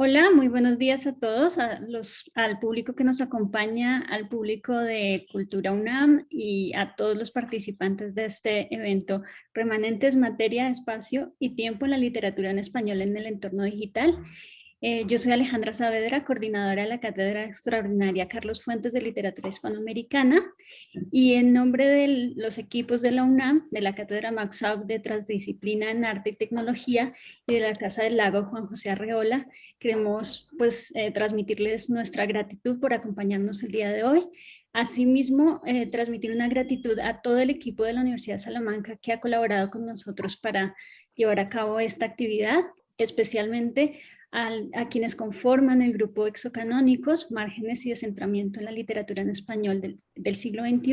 Hola, muy buenos días a todos, al público que nos acompaña, al público de Cultura UNAM y a todos los participantes de este evento, Remanentes, Materia, Espacio y Tiempo en la Literatura en Español en el Entorno Digital. Yo soy Alejandra Saavedra, coordinadora de la Cátedra Extraordinaria Carlos Fuentes de Literatura Hispanoamericana, y en nombre de los equipos de la UNAM, de la Cátedra Max Aub de Transdisciplina en Arte y Tecnología y de la Casa del Lago Juan José Arreola, queremos transmitirles nuestra gratitud por acompañarnos el día de hoy. Asimismo, transmitir una gratitud a todo el equipo de la Universidad de Salamanca que ha colaborado con nosotros para llevar a cabo esta actividad, especialmente a quienes conforman el grupo Exocanónicos, Márgenes y Descentramiento en la Literatura en Español del siglo XXI.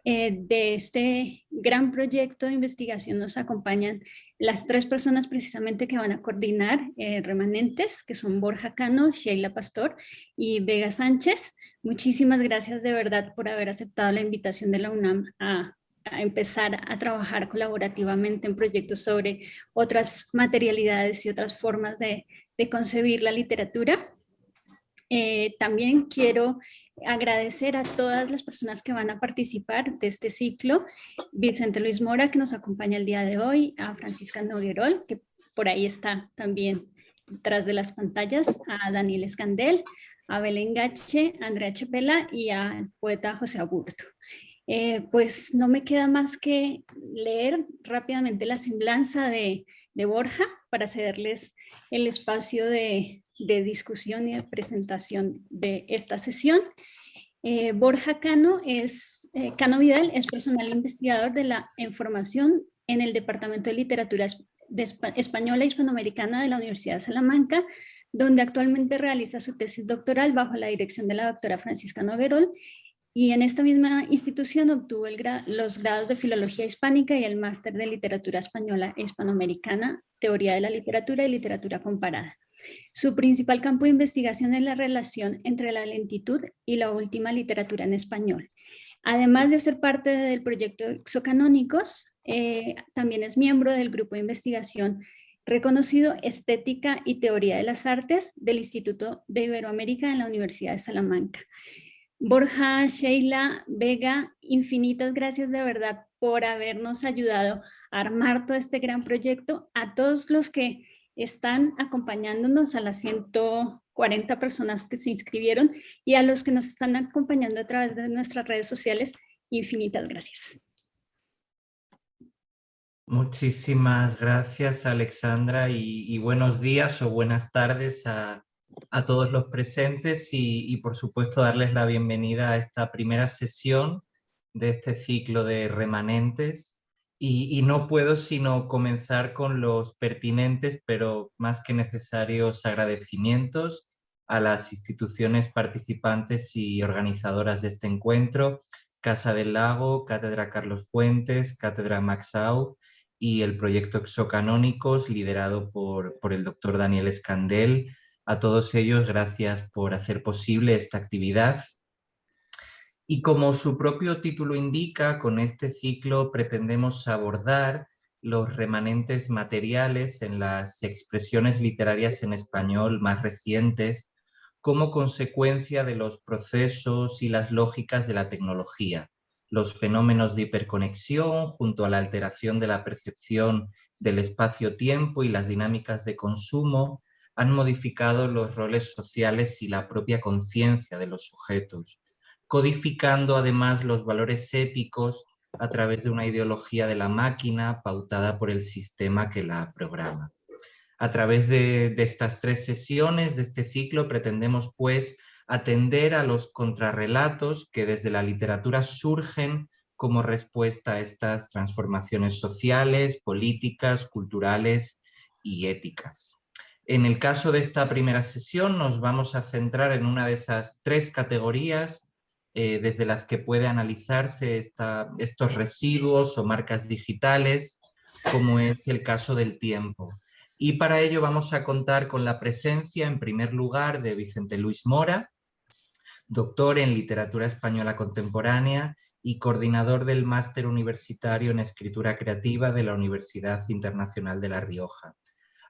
De este gran proyecto de investigación nos acompañan las tres personas precisamente que van a coordinar Remanentes, que son Borja Cano, Sheila Pastor y Vega Sánchez. Muchísimas gracias de verdad por haber aceptado la invitación de la UNAM a empezar a trabajar colaborativamente en proyectos sobre otras materialidades y otras formas de concebir la literatura. También quiero agradecer a todas las personas que van a participar de este ciclo. Vicente Luis Mora, que nos acompaña el día de hoy, a Francisca Noguerol, que por ahí está también detrás de las pantallas, a Daniel Escandel, a Belén Gache, a Andrea Chepela y al poeta José Aburto. Pues no me queda más que leer rápidamente la semblanza de Borja para cederles el espacio de discusión y de presentación de esta sesión. Borja Cano Cano Vidal es personal investigador de la formación en el Departamento de Literatura Española e Hispanoamericana de la Universidad de Salamanca, donde actualmente realiza su tesis doctoral bajo la dirección de la doctora Francisca Noguerol, y en esta misma institución obtuvo los grados de Filología Hispánica y el máster de Literatura Española e Hispanoamericana, Teoría de la Literatura y Literatura Comparada. Su principal campo de investigación es la relación entre la lentitud y la última literatura en español. Además de ser parte del proyecto Exocanónicos, también es miembro del grupo de investigación reconocido Estética y Teoría de las Artes del Instituto de Iberoamérica en la Universidad de Salamanca. Borja, Sheila, Vega, infinitas gracias de verdad por habernos ayudado a armar todo este gran proyecto. A todos los que están acompañándonos, a las 140 personas que se inscribieron y a los que nos están acompañando a través de nuestras redes sociales, infinitas gracias. Muchísimas gracias, Alexandra, y buenos días o buenas tardes a todos los presentes y por supuesto darles la bienvenida a esta primera sesión de este ciclo de Remanentes. Y no puedo sino comenzar con los pertinentes pero más que necesarios agradecimientos a las instituciones participantes y organizadoras de este encuentro: Casa del Lago, Cátedra Carlos Fuentes, Cátedra Max Aub y el proyecto Exocanónicos liderado por el doctor Daniel Escandel. A todos ellos, gracias por hacer posible esta actividad. Y como su propio título indica, con este ciclo pretendemos abordar los remanentes materiales en las expresiones literarias en español más recientes como consecuencia de los procesos y las lógicas de la tecnología, los fenómenos de hiperconexión junto a la alteración de la percepción del espacio-tiempo y las dinámicas de consumo han modificado los roles sociales y la propia conciencia de los sujetos, codificando además los valores éticos a través de una ideología de la máquina pautada por el sistema que la programa. A través de estas tres sesiones de este ciclo pretendemos pues atender a los contrarrelatos que desde la literatura surgen como respuesta a estas transformaciones sociales, políticas, culturales y éticas. En el caso de esta primera sesión nos vamos a centrar en una de esas tres categorías desde las que puede analizarse estos residuos o marcas digitales, como es el caso del tiempo. Y para ello vamos a contar con la presencia, en primer lugar, de Vicente Luis Mora, doctor en Literatura Española Contemporánea y coordinador del Máster Universitario en Escritura Creativa de la Universidad Internacional de La Rioja.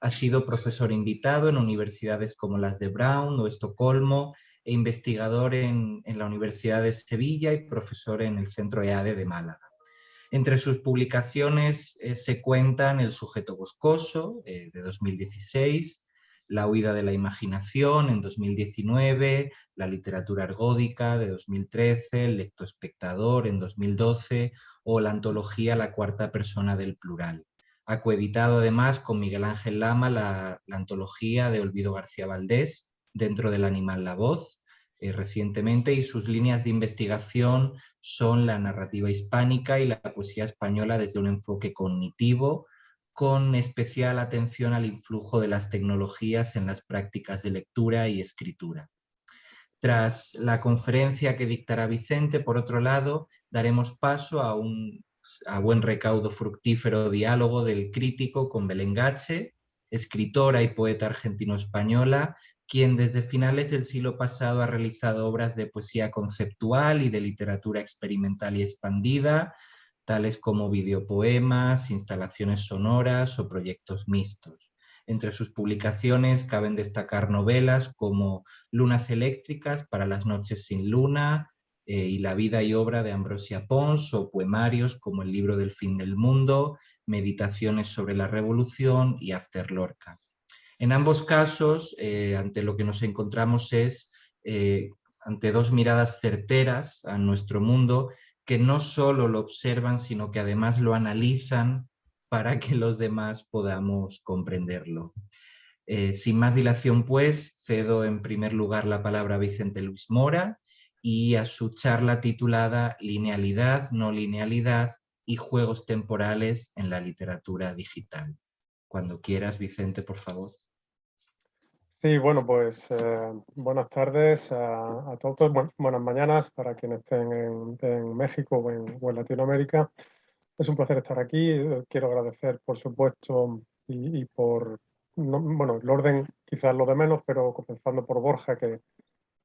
Ha sido profesor invitado en universidades como las de Brown o Estocolmo e investigador en la Universidad de Sevilla y profesor en el Centro EADE de Málaga. Entre sus publicaciones se cuentan El sujeto boscoso, de 2016, La huida de la imaginación, en 2019, La literatura ergódica, de 2013, El lectoespectador, en 2012, o la antología La cuarta persona del plural. Ha coeditado además con Miguel Ángel Lama la antología de Olvido García Valdés, Dentro del animal la voz, recientemente, y sus líneas de investigación son la narrativa hispánica y la poesía española desde un enfoque cognitivo, con especial atención al influjo de las tecnologías en las prácticas de lectura y escritura. Tras la conferencia que dictará Vicente, por otro lado, daremos paso a buen recaudo fructífero diálogo del crítico con Belén Gache, escritora y poeta argentino-española, quien desde finales del siglo pasado ha realizado obras de poesía conceptual y de literatura experimental y expandida, tales como videopoemas, instalaciones sonoras o proyectos mixtos. Entre sus publicaciones caben destacar novelas como Lunas eléctricas para las noches sin luna y La vida y obra de Ambrosia Pons, o poemarios como El libro del fin del mundo, Meditaciones sobre la revolución y After Lorca. En ambos casos, ante lo que nos encontramos es ante dos miradas certeras a nuestro mundo, que no solo lo observan, sino que además lo analizan para que los demás podamos comprenderlo. Sin más dilación, pues, cedo en primer lugar la palabra a Vicente Luis Mora y a su charla titulada Linealidad, no linealidad y juegos temporales en la literatura digital. Cuando quieras, Vicente, por favor. Sí, bueno, pues buenas tardes a todos, buenas mañanas para quienes estén en México o en Latinoamérica. Es un placer estar aquí. Quiero agradecer, por supuesto, y por, bueno, el orden quizás lo de menos, pero comenzando por Borja, que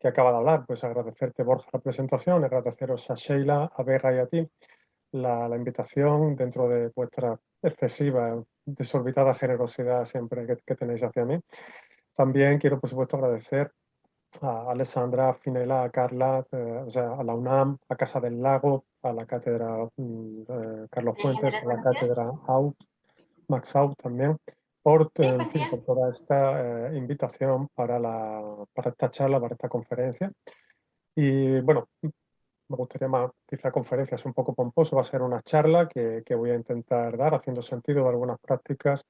acaba de hablar, pues agradecerte, Borja, la presentación, agradeceros a Sheila, a Vega y a ti la invitación dentro de vuestra excesiva, desorbitada generosidad siempre que tenéis hacia mí. También quiero, por supuesto, agradecer a Alessandra, a Finela, a Carla, o sea, a la UNAM, a Casa del Lago, a la cátedra Carlos Fuentes, a la cátedra AUT, Max Out también, en fin, por toda esta invitación para esta charla, para esta conferencia. Y bueno, me gustaría más, quizá conferencia es un poco pomposo, va a ser una charla que voy a intentar dar, haciendo sentido de algunas prácticas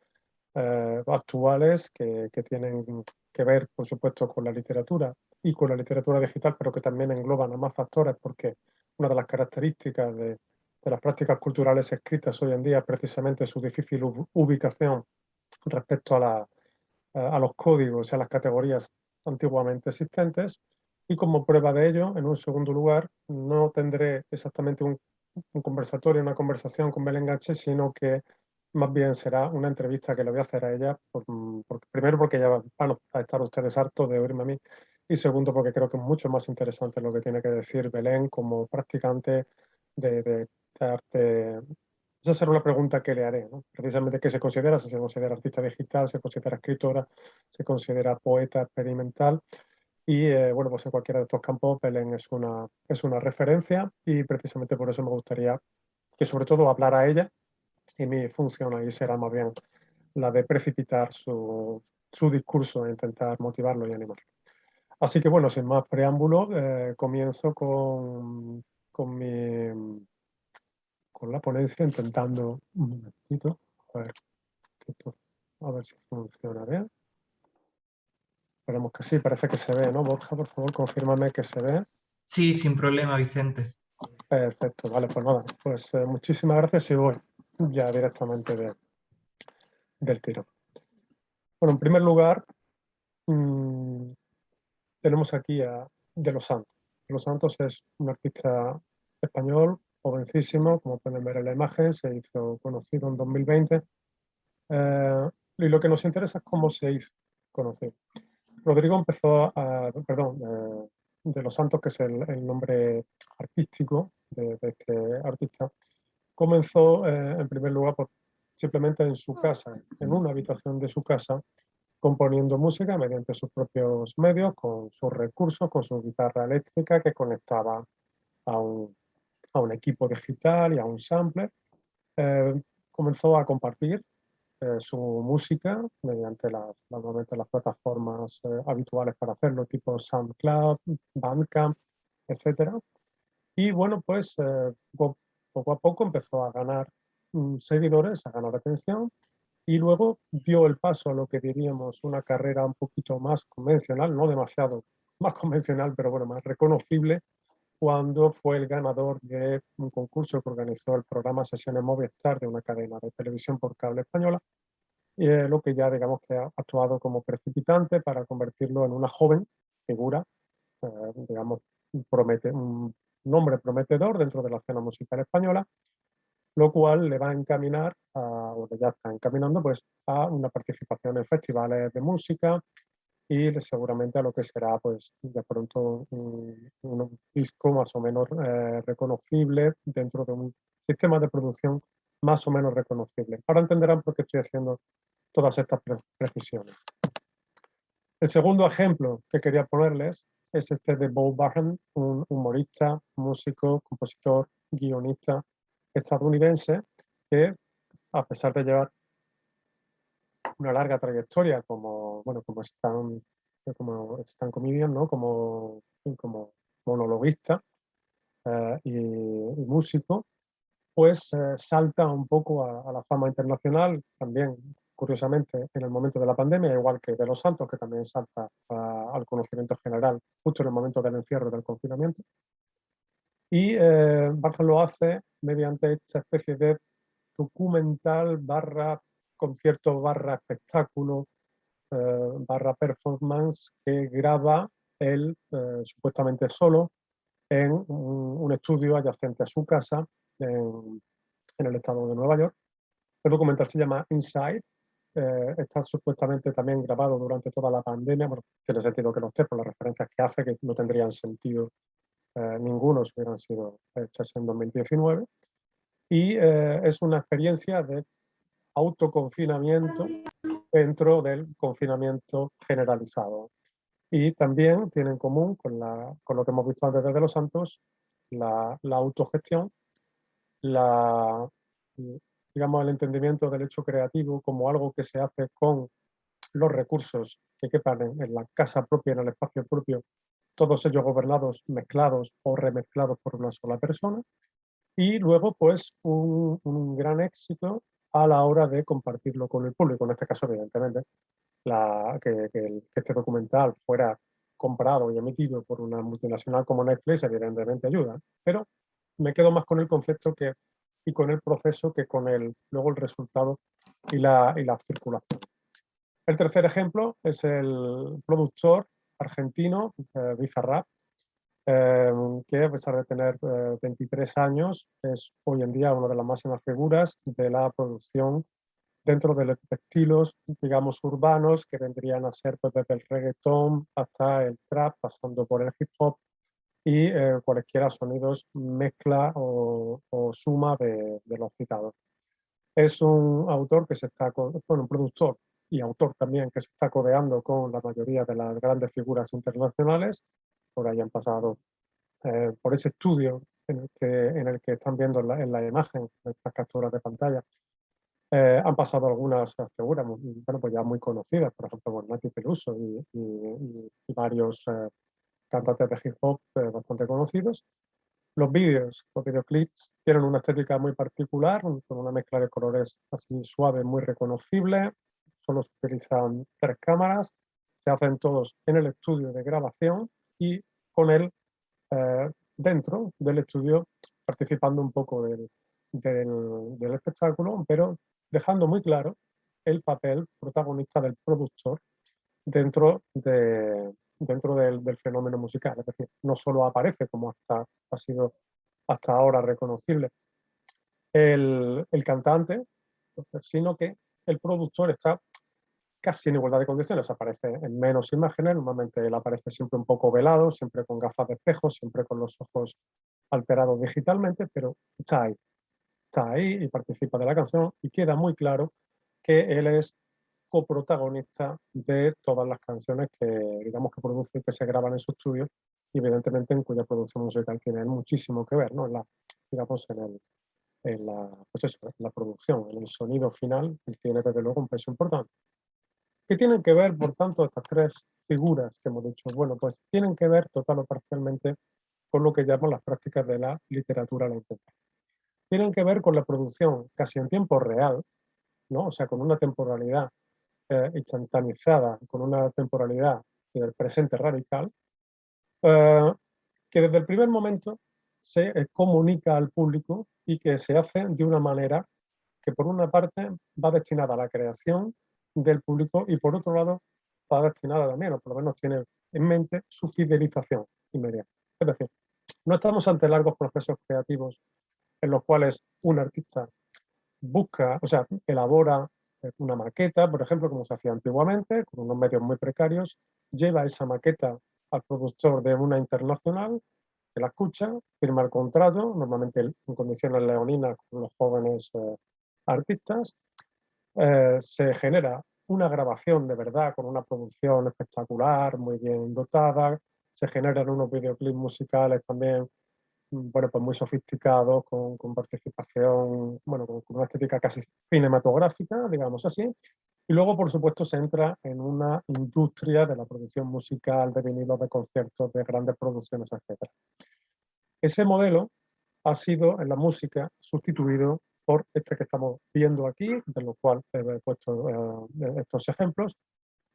actuales que tienen que ver, por supuesto, con la literatura y con la literatura digital, pero que también engloban a más factores, porque una de las características de las prácticas culturales escritas hoy en día es precisamente su difícil ubicación respecto a los códigos y a las categorías antiguamente existentes. Y como prueba de ello, en un segundo lugar, no tendré exactamente un conversatorio, una conversación con Belén Gache, sino que más bien será una entrevista que le voy a hacer a ella, primero porque ya van a estar ustedes hartos de oírme a mí, y segundo porque creo que es mucho más interesante lo que tiene que decir Belén como practicante de arte. Esa será una pregunta que le haré, ¿no? Precisamente qué se considera, si se considera artista digital, se considera escritora, se considera poeta experimental. Y bueno, pues en cualquiera de estos campos Belén es una referencia, y precisamente por eso me gustaría que sobre todo hablara a ella, y mi función ahí será más bien la de precipitar su discurso e intentar motivarlo y animarlo. Así que bueno, sin más preámbulo, comienzo con la ponencia, intentando un momentito, a ver si funciona bien. Esperemos que sí, parece que se ve, ¿no? Borja, por favor, confírmame que se ve. Sí, sin problema, Vicente. Perfecto, vale, pues nada, pues muchísimas gracias y voy ya directamente del tiro. Bueno, en primer lugar, tenemos aquí a De los Santos. De los Santos es un artista español, jovencísimo, como pueden ver en la imagen, se hizo conocido en 2020. Y lo que nos interesa es cómo se hizo conocido. Rodrigo empezó De los Santos, que es el nombre artístico de este artista, comenzó en primer lugar por simplemente en su casa, en una habitación de su casa, componiendo música mediante sus propios medios, con sus recursos, con su guitarra eléctrica que conectaba a un equipo digital y a un sampler. Comenzó a compartir su música mediante normalmente las plataformas habituales para hacerlo, tipo SoundCloud, Bandcamp, etcétera. Y bueno, pues poco a poco empezó a ganar seguidores, a ganar atención, y luego dio el paso a lo que diríamos una carrera un poquito más convencional, no demasiado más convencional, pero bueno, más reconocible, cuando fue el ganador de un concurso que organizó el programa Sesiones Movistar de una cadena de televisión por cable española, lo que ya digamos que ha actuado como precipitante para convertirlo en una joven figura, digamos, un nombre prometedor dentro de la escena musical española, lo cual le va a encaminar, o que ya está encaminando, pues, a una participación en festivales de música y seguramente a lo que será, pues, de pronto un disco más o menos reconocible dentro de un sistema de producción más o menos reconocible. Ahora entenderán por qué estoy haciendo todas estas precisiones. El segundo ejemplo que quería ponerles es este de Bo Burnham, un humorista, músico, compositor, guionista estadounidense que, a pesar de llevar una larga trayectoria como, bueno, como stand comedian, ¿no? como monologuista y músico, pues salta un poco a la fama internacional, también, curiosamente, en el momento de la pandemia, igual que De Los Santos, que también salta al conocimiento general justo en el momento del encierro, del confinamiento. Y Barja lo hace mediante esta especie de documental barra concierto barra espectáculo barra performance que graba él supuestamente solo en un estudio adyacente a su casa en el estado de Nueva York. El documental se llama Inside. Está supuestamente también grabado durante toda la pandemia. Bueno, tiene sentido que no esté por las referencias que hace, que no tendrían sentido ninguno si hubieran sido hechas en 2019. Y es una experiencia de autoconfinamiento dentro del confinamiento generalizado. Y también tiene en común con lo que hemos visto antes de Los Santos, la autogestión, digamos, el entendimiento del hecho creativo como algo que se hace con los recursos que quepan en la casa propia, en el espacio propio, todos ellos gobernados, mezclados o remezclados por una sola persona. Y luego, pues, un gran éxito a la hora de compartirlo con el público. En este caso, evidentemente, que este documental fuera comprado y emitido por una multinacional como Netflix, evidentemente ayuda. Pero me quedo más con el concepto y con el proceso que con luego el resultado y la circulación. El tercer ejemplo es el productor argentino Bizarrap, que a pesar de tener 23 años es hoy en día una de las máximas figuras de la producción dentro de los estilos, digamos, urbanos, que vendrían a ser pues, desde el reggaetón hasta el trap, pasando por el hip hop y cualesquiera sonidos mezcla o suma de los citados. Es un autor que un productor y autor también que se está codeando con la mayoría de las grandes figuras internacionales. Por ahí han pasado por ese estudio en el que están viendo en la imagen, estas capturas de pantalla. Han pasado algunas figuras, bueno, pues ya muy conocidas, por ejemplo, Nati Peluso y varios cantantes de hip hop bastante conocidos. Los videoclips tienen una estética muy particular, con una mezcla de colores así suave, muy reconocible. Solo se utilizan 3 cámaras, se hacen todos en el estudio de grabación y con él dentro del estudio participando un poco del espectáculo, pero dejando muy claro el papel protagonista del productor dentro del fenómeno musical. Es decir, no solo aparece, como ha sido hasta ahora reconocible, el cantante, sino que el productor está casi en igualdad de condiciones, aparece en menos imágenes, normalmente él aparece siempre un poco velado, siempre con gafas de espejo, siempre con los ojos alterados digitalmente, pero está ahí. está ahí y participa de la canción y queda muy claro que él es coprotagonista de todas las canciones que, digamos, que produce y que se graban en su estudio y evidentemente en cuya producción musical tiene muchísimo que ver, ¿no? En la, digamos, en la, pues eso, en la producción, en el sonido final, él tiene desde luego un peso importante. ¿Qué tienen que ver, por tanto, estas tres figuras que hemos dicho? Bueno, pues tienen que ver total o parcialmente con lo que llaman las prácticas de la literatura a la intemperie. Tienen que ver con la producción casi en tiempo real, ¿no? O sea, con una temporalidad instantanizada, con una temporalidad del presente radical, eh, que desde el primer momento se comunica al público y que se hace de una manera que por una parte va destinada a la creación del público y por otro lado va destinada también, o por lo menos tiene en mente, su fidelización inmediata. Es decir, no estamos ante largos procesos creativos en los cuales un artista busca, o sea, elabora una maqueta, por ejemplo, como se hacía antiguamente, con unos medios muy precarios, lleva esa maqueta al productor de una internacional, que la escucha, firma el contrato, normalmente en condiciones leoninas con los jóvenes artistas, se genera una grabación de verdad con una producción espectacular, muy bien dotada, se generan unos videoclips musicales también, bueno, pues muy sofisticados, con participación, bueno, con una estética casi cinematográfica, digamos así. Y luego, por supuesto, se entra en una industria de la producción musical, de vinilos, de conciertos, de grandes producciones, etc. Ese modelo ha sido en la música sustituido por este que estamos viendo aquí, de lo cual he puesto estos ejemplos,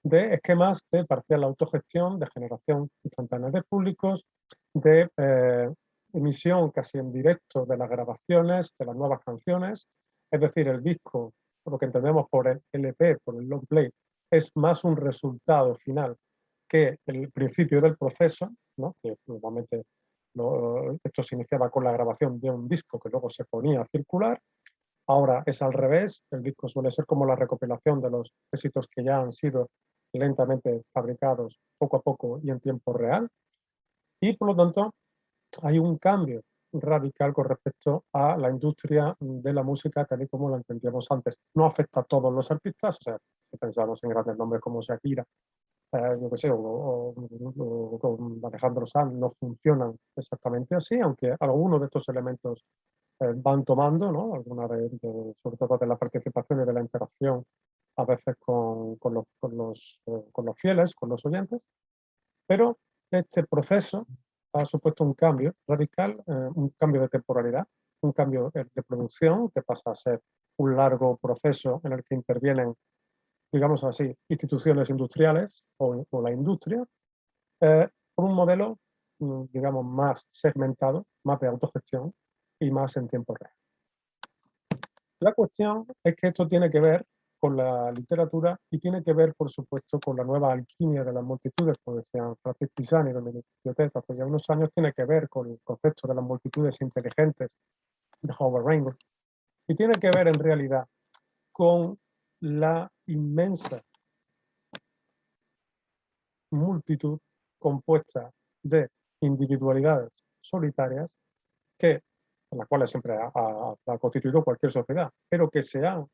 de esquemas de parcial autogestión, de generación instantánea de públicos, de emisión casi en directo de las grabaciones, de las nuevas canciones, es decir, el disco, por lo que entendemos por el LP, por el long play, es más un resultado final que el principio del proceso, ¿no? Que normalmente esto se iniciaba con la grabación de un disco que luego se ponía a circular. Ahora es al revés, el disco suele ser como la recopilación de los éxitos que ya han sido lentamente fabricados poco a poco y en tiempo real. Y por lo tanto hay un cambio radical con respecto a la industria de la música tal y como la entendíamos antes. No afecta a todos los artistas, o sea, si pensamos en grandes nombres como Shakira, yo qué sé, o con Alejandro Sanz, no funcionan exactamente así, aunque algunos de estos elementos van tomando, ¿no? Alguna sobre todo de la participación y de la interacción, a veces con los fieles, con los oyentes, pero este proceso ha supuesto un cambio radical, un cambio de temporalidad, un cambio de producción que pasa a ser un largo proceso en el que intervienen, digamos así, instituciones industriales o la industria, por un modelo, digamos, más segmentado, más de autogestión y más en tiempo real. La cuestión es que esto tiene que ver con la literatura y tiene que ver, por supuesto, con la nueva alquimia de las multitudes, como decían Francis Pisani de mi biblioteca hace ya unos años, tiene que ver con el concepto de las multitudes inteligentes de Howard Rainbow y tiene que ver en realidad con la inmensa multitud compuesta de individualidades solitarias que, en las cuales siempre ha constituido cualquier sociedad, pero que se han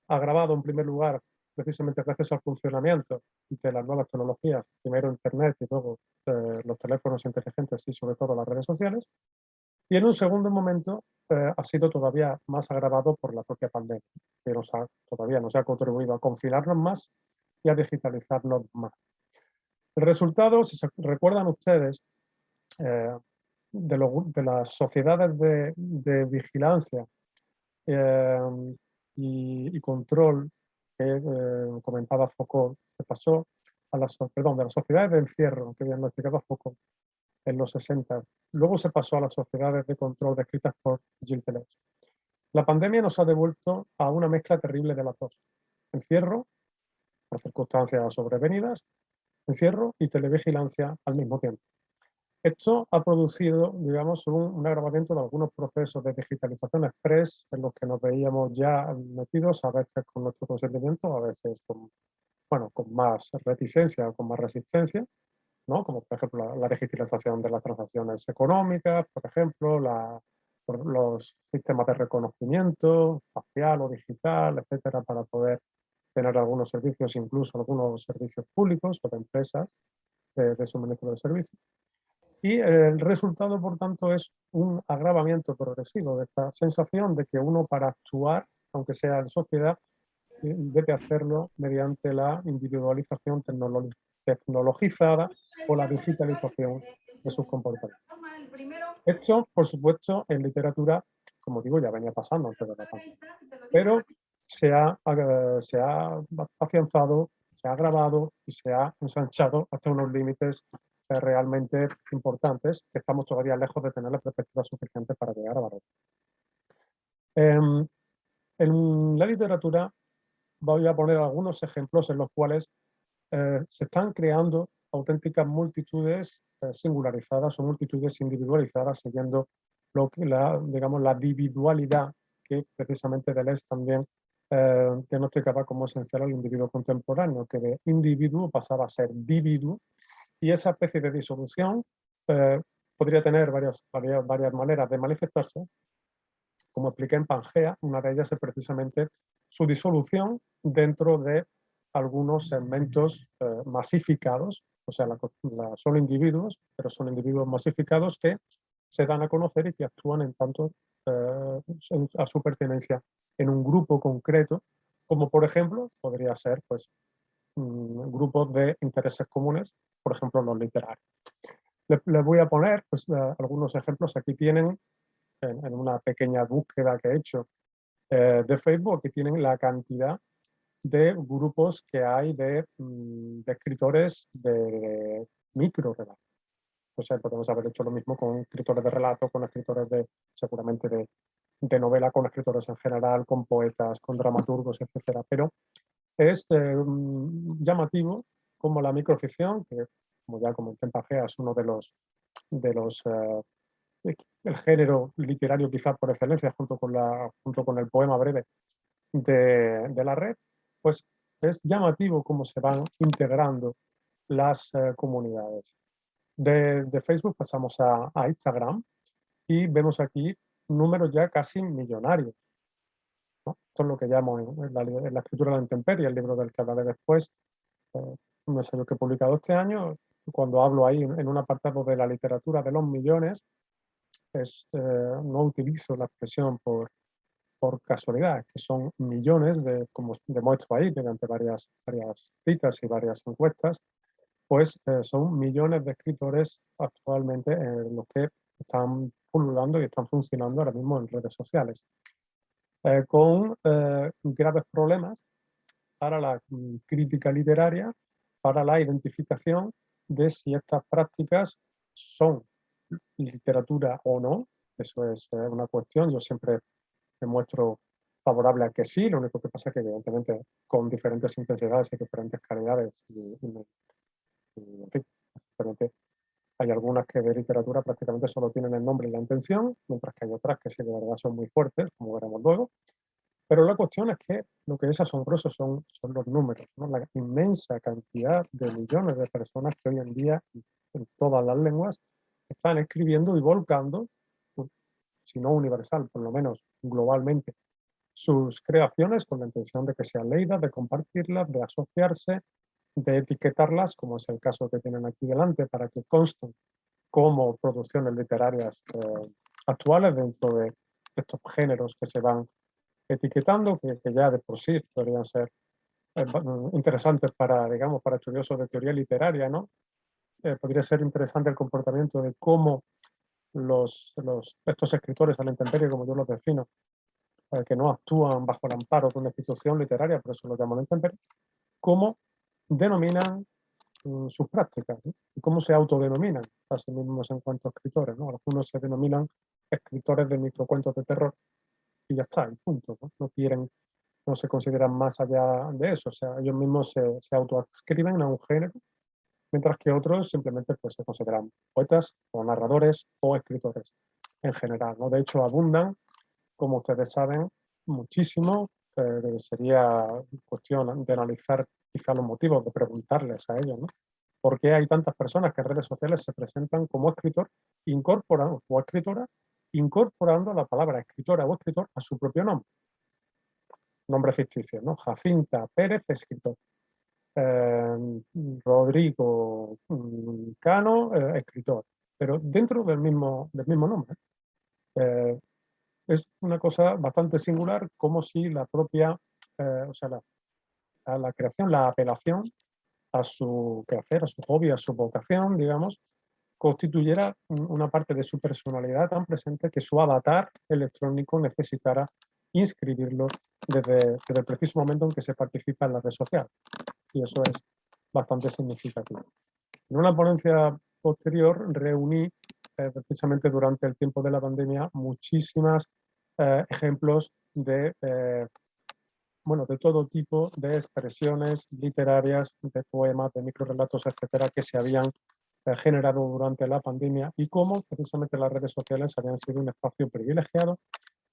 agravado en primer lugar precisamente gracias al funcionamiento de las nuevas tecnologías, primero Internet y luego los teléfonos inteligentes y sobre todo las redes sociales. Y en un segundo momento ha sido todavía más agravado por la propia pandemia, que todavía nos ha contribuido a confinarnos más y a digitalizarnos más. El resultado, si se recuerdan ustedes, de las sociedades de vigilancia y control que comentaba Foucault, se pasó a las, perdón, de las sociedades de encierro que diagnosticaba Foucault en los 60. Luego se pasó a las sociedades de control descritas por Gilles Deleuze. La pandemia nos ha devuelto a una mezcla terrible de las dos. Encierro, por circunstancias sobrevenidas, encierro y televigilancia al mismo tiempo. Esto ha producido, digamos, un agravamiento de algunos procesos de digitalización express en los que nos veíamos ya metidos, a veces con nuestro consentimiento, a veces con, bueno, con más reticencia o con más resistencia, ¿no? Como por ejemplo la digitalización de las transacciones económicas, por ejemplo, por los sistemas de reconocimiento facial o digital, etcétera, para poder tener algunos servicios, incluso algunos servicios públicos o de empresas de suministro de servicios. Y el resultado, por tanto, es un agravamiento progresivo de esta sensación de que uno, para actuar, aunque sea en sociedad, debe hacerlo mediante la individualización tecnologizada o la digitalización de sus comportamientos. Esto, por supuesto, en literatura, como digo, ya venía pasando antes de la pandemia, pero se ha afianzado, se ha agravado y se ha ensanchado hasta unos límites realmente importantes, que estamos todavía lejos de tener la perspectiva suficiente para llegar a valor. En la literatura voy a poner algunos ejemplos en los cuales se están creando auténticas multitudes singularizadas o multitudes individualizadas, siguiendo digamos, la individualidad que precisamente Deleuze también diagnosticaba como esencial al individuo contemporáneo, que de individuo pasaba a ser dividuo, y esa especie de disolución podría tener varias maneras de manifestarse. Como expliqué en Pangea, una de ellas es precisamente su disolución dentro de algunos segmentos masificados, o sea, son individuos, pero son individuos masificados que se dan a conocer y que actúan en tanto a su pertenencia en un grupo concreto, como por ejemplo podría ser pues, grupos de intereses comunes, por ejemplo los literarios. Les voy a poner pues, algunos ejemplos. Aquí tienen, en una pequeña búsqueda que he hecho de Facebook, que tienen la cantidad de grupos que hay de escritores de microrelatos. O sea, podemos haber hecho lo mismo con escritores de relatos, con escritores seguramente de novela, con escritores en general, con poetas, con dramaturgos, etcétera. Pero es llamativo como la microficción, que como ya comenté en Pangea, es uno de los el género literario quizás por excelencia, junto con el poema breve de la red, pues es llamativo cómo se van integrando las comunidades. De Facebook pasamos a Instagram y vemos aquí números ya casi millonarios, ¿no? Esto es lo que llamo en la escritura de la intemperie, el libro del que hablaré después, un ensayo que he publicado este año. Cuando hablo ahí en un apartado de la literatura de los millones, no utilizo la expresión por casualidad, que son millones, como demuestro ahí mediante varias citas y varias encuestas, pues son millones de escritores actualmente los que están pululando y están funcionando ahora mismo en redes sociales, con graves problemas para la crítica literaria, para la identificación de si estas prácticas son literatura o no. Eso es una cuestión. Yo siempre me muestro favorable a que sí, lo único que pasa es que evidentemente con diferentes intensidades y diferentes calidades en fin, hay algunas que de literatura prácticamente solo tienen el nombre y la intención, mientras que hay otras que sí de verdad son muy fuertes, como veremos luego. Pero la cuestión es que lo que es asombroso son los números, ¿no? La inmensa cantidad de millones de personas que hoy en día, en todas las lenguas, están escribiendo y volcando, si no universal, por lo menos globalmente, sus creaciones con la intención de que sean leídas, de compartirlas, de asociarse, de etiquetarlas, como es el caso que tienen aquí delante, para que consten como producciones literarias actuales dentro de estos géneros que se van etiquetando, que ya de por sí podrían ser interesantes para, digamos, para estudiosos de teoría literaria, ¿no? Podría ser interesante el comportamiento de cómo estos escritores a la intemperie, como yo los defino, que no actúan bajo el amparo de una institución literaria, por eso lo llamo la intemperie, cómo denominan sus prácticas, ¿no? Y cómo se autodenominan a sí mismos en cuanto a escritores, ¿no? Algunos se denominan escritores de microcuentos de terror y ya está, y punto, ¿no? No se consideran más allá de eso, o sea, ellos mismos se autoadscriben a un género, mientras que otros simplemente pues, se consideran poetas o narradores o escritores en general, ¿no? De hecho, abundan, como ustedes saben, muchísimo. Sería cuestión de analizar quizá los motivos, de preguntarles a ellos, ¿no? ¿Por qué hay tantas personas que en redes sociales se presentan como escritor, incorporan, o escritora, incorporando la palabra escritora o escritor a su propio nombre ficticio, ¿no? Jacinta Pérez, escritor. Rodrigo Cano, escritor, pero dentro del mismo nombre. Es una cosa bastante singular, como si la propia, o sea, la creación, la apelación a su quehacer, a su hobby, a su vocación, digamos, constituyera una parte de su personalidad tan presente que su avatar electrónico necesitara inscribirlo desde el preciso momento en que se participa en la red social. Y eso es bastante significativo. En una ponencia posterior reuní precisamente durante el tiempo de la pandemia muchísimos ejemplos de todo tipo de expresiones literarias, de poemas, de microrelatos, etcétera, que se habían generado durante la pandemia y cómo precisamente las redes sociales habían sido un espacio privilegiado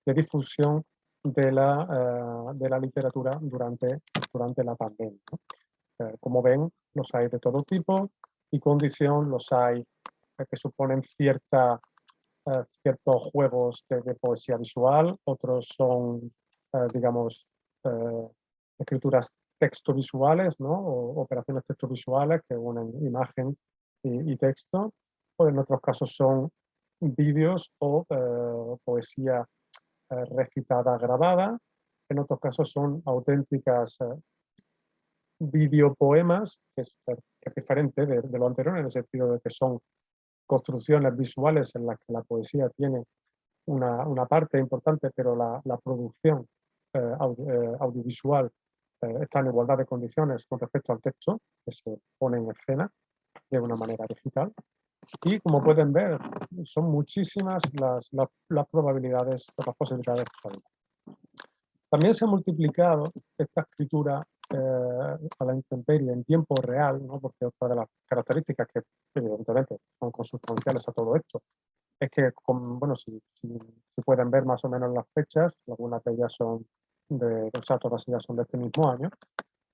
de difusión de la literatura durante la pandemia, ¿no? Como ven, los hay de todo tipo y condición, los hay que suponen ciertos juegos de poesía visual, otros son, digamos, escrituras textovisuales, ¿no? O operaciones textovisuales que unen imagen y texto, o en otros casos son vídeos o poesía recitada grabada, en otros casos son auténticas videopoemas, que es diferente de lo anterior en el sentido de que son construcciones visuales en las que la poesía tiene una parte importante, pero la producción audiovisual está en igualdad de condiciones con respecto al texto, que se pone en escena de una manera digital. Y como pueden ver, son muchísimas las probabilidades, las posibilidades que hay. También se ha multiplicado esta escritura a la intemperie en tiempo real, ¿no? Porque otra de las características que evidentemente son consustanciales a todo esto es que, si pueden ver más o menos las fechas, algunas de ellas son todas ellas son de este mismo año,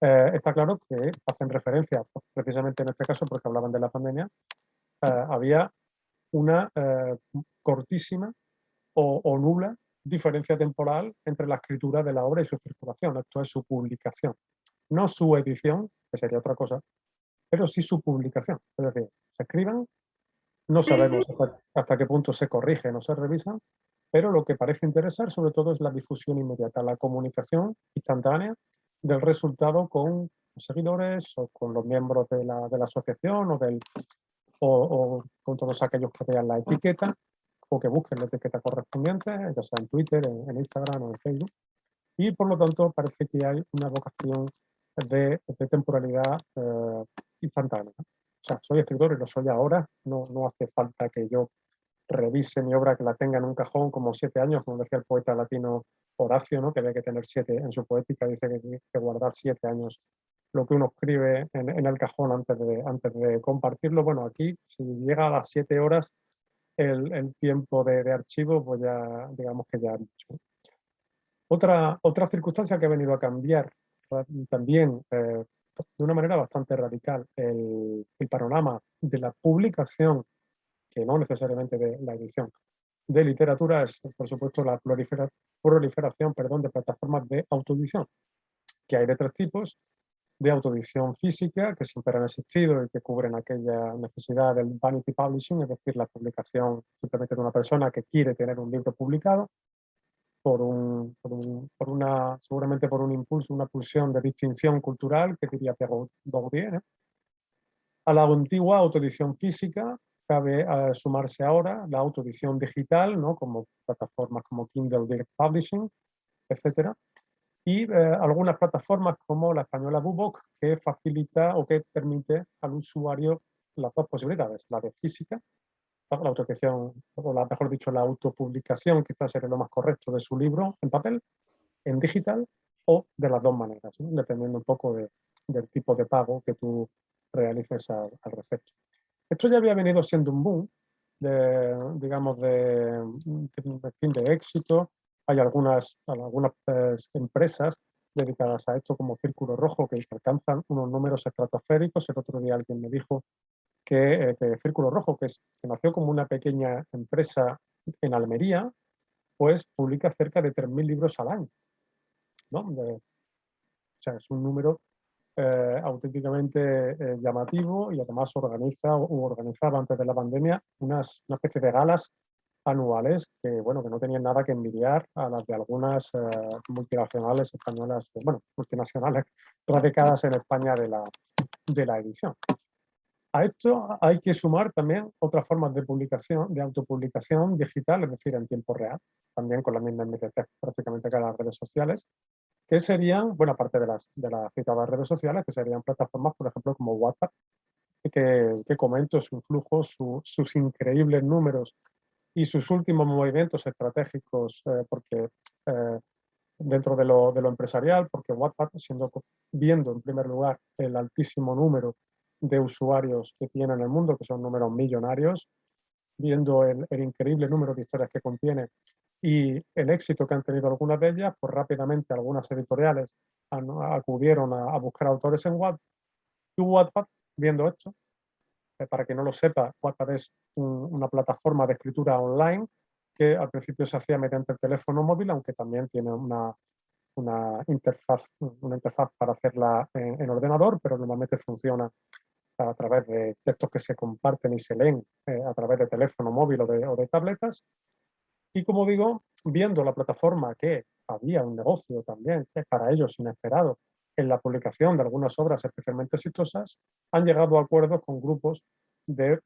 está claro que hacen referencia, precisamente en este caso porque hablaban de la pandemia, había una cortísima o nula diferencia temporal entre la escritura de la obra y su circulación. Esto es su publicación. No su edición, que sería otra cosa, pero sí su publicación. Es decir, se escriben, no sabemos hasta qué punto se corrigen o se revisan, pero lo que parece interesar sobre todo es la difusión inmediata, la comunicación instantánea del resultado con los seguidores o con los miembros de la asociación o con todos aquellos que vean la etiqueta o que busquen la etiqueta correspondiente, ya sea en Twitter, en Instagram o en Facebook. Y por lo tanto parece que hay una vocación de temporalidad instantánea. O sea, soy escritor y lo soy ahora, no hace falta que yo revise mi obra, que la tenga en un cajón como 7 años, como decía el poeta latino Horacio, ¿no? Que había que tener 7 en su poética, dice que hay que guardar 7 años lo que uno escribe en el cajón antes de compartirlo. Bueno, aquí, si llega a las 7 horas el tiempo de archivo, pues ya digamos que ya ha dicho. Otra circunstancia que ha venido a cambiar también de una manera bastante radical el panorama de la publicación, que no necesariamente de la edición, de literatura es, por supuesto, la proliferación de plataformas de autoedición, que hay de 3 tipos: de autoedición física, que siempre han existido y que cubren aquella necesidad del vanity publishing, es decir, la publicación simplemente de una persona que quiere tener un libro publicado seguramente por un impulso, una pulsión de distinción cultural, que diría Pierre Bourdieu, ¿eh? A la antigua autoedición física cabe sumarse ahora la autoedición digital, ¿no? Como plataformas como Kindle Direct Publishing, etcétera. Y algunas plataformas como la española BookBook, que facilita o que permite al usuario las 2 posibilidades, la de física, la autoedición, o mejor dicho, la autopublicación, quizás sería lo más correcto, de su libro en papel, en digital, o de las 2 maneras, ¿no? Dependiendo un poco del tipo de pago que tú realices al respecto. Esto ya había venido siendo un boom, digamos, de éxito. Hay algunas empresas dedicadas a esto, como Círculo Rojo, que alcanzan unos números estratosféricos. El otro día alguien me dijo que Círculo Rojo, que nació como una pequeña empresa en Almería, pues publica cerca de 3.000 libros al año, ¿no? O sea, es un número auténticamente llamativo, y además organizaba antes de la pandemia una especie de galas anuales que, bueno, que no tenían nada que envidiar a las de algunas multinacionales españolas, multinacionales radicadas en España de la edición. A esto hay que sumar también otras formas de publicación, de autopublicación digital, es decir, en tiempo real, también con la misma inmediatez prácticamente que las redes sociales, que serían, bueno, aparte de las citadas redes sociales, que serían plataformas, por ejemplo, como WhatsApp, que comento su flujo, sus increíbles números y sus últimos movimientos estratégicos, porque dentro de lo empresarial, porque WhatsApp, viendo en primer lugar el altísimo número de usuarios que tiene en el mundo, que son números millonarios, viendo el increíble número de historias que contiene y el éxito que han tenido algunas de ellas, pues rápidamente algunas editoriales acudieron a buscar autores en WhatsApp. Y WhatsApp, viendo esto, para quien no lo sepa, WhatsApp es una plataforma de escritura online que al principio se hacía mediante el teléfono móvil, aunque también tiene una interfaz para hacerla en ordenador, pero normalmente funciona a través de textos que se comparten y se leen a través de teléfono móvil o de tabletas. Y como digo, viendo la plataforma que había un negocio también, que para ellos inesperado, en la publicación de algunas obras especialmente exitosas, han llegado a acuerdos con grupos de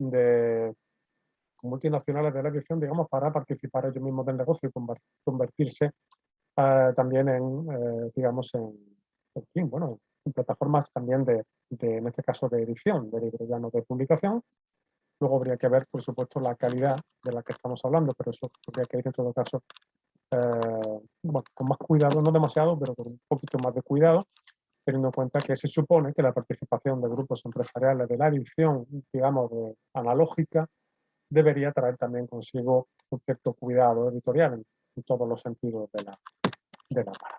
multinacionales de la edición, digamos, para participar ellos mismos del negocio y convertirse también digamos, en fin, bueno, en plataformas también en este caso, de edición, de libros, ya no de publicación. Luego habría que ver, por supuesto, la calidad de la que estamos hablando, pero eso habría que ir en todo caso con más cuidado, no demasiado, pero con un poquito más de cuidado, teniendo en cuenta que se supone que la participación de grupos empresariales de la edición, digamos, analógica, debería traer también consigo un cierto cuidado editorial en todos los sentidos de la palabra.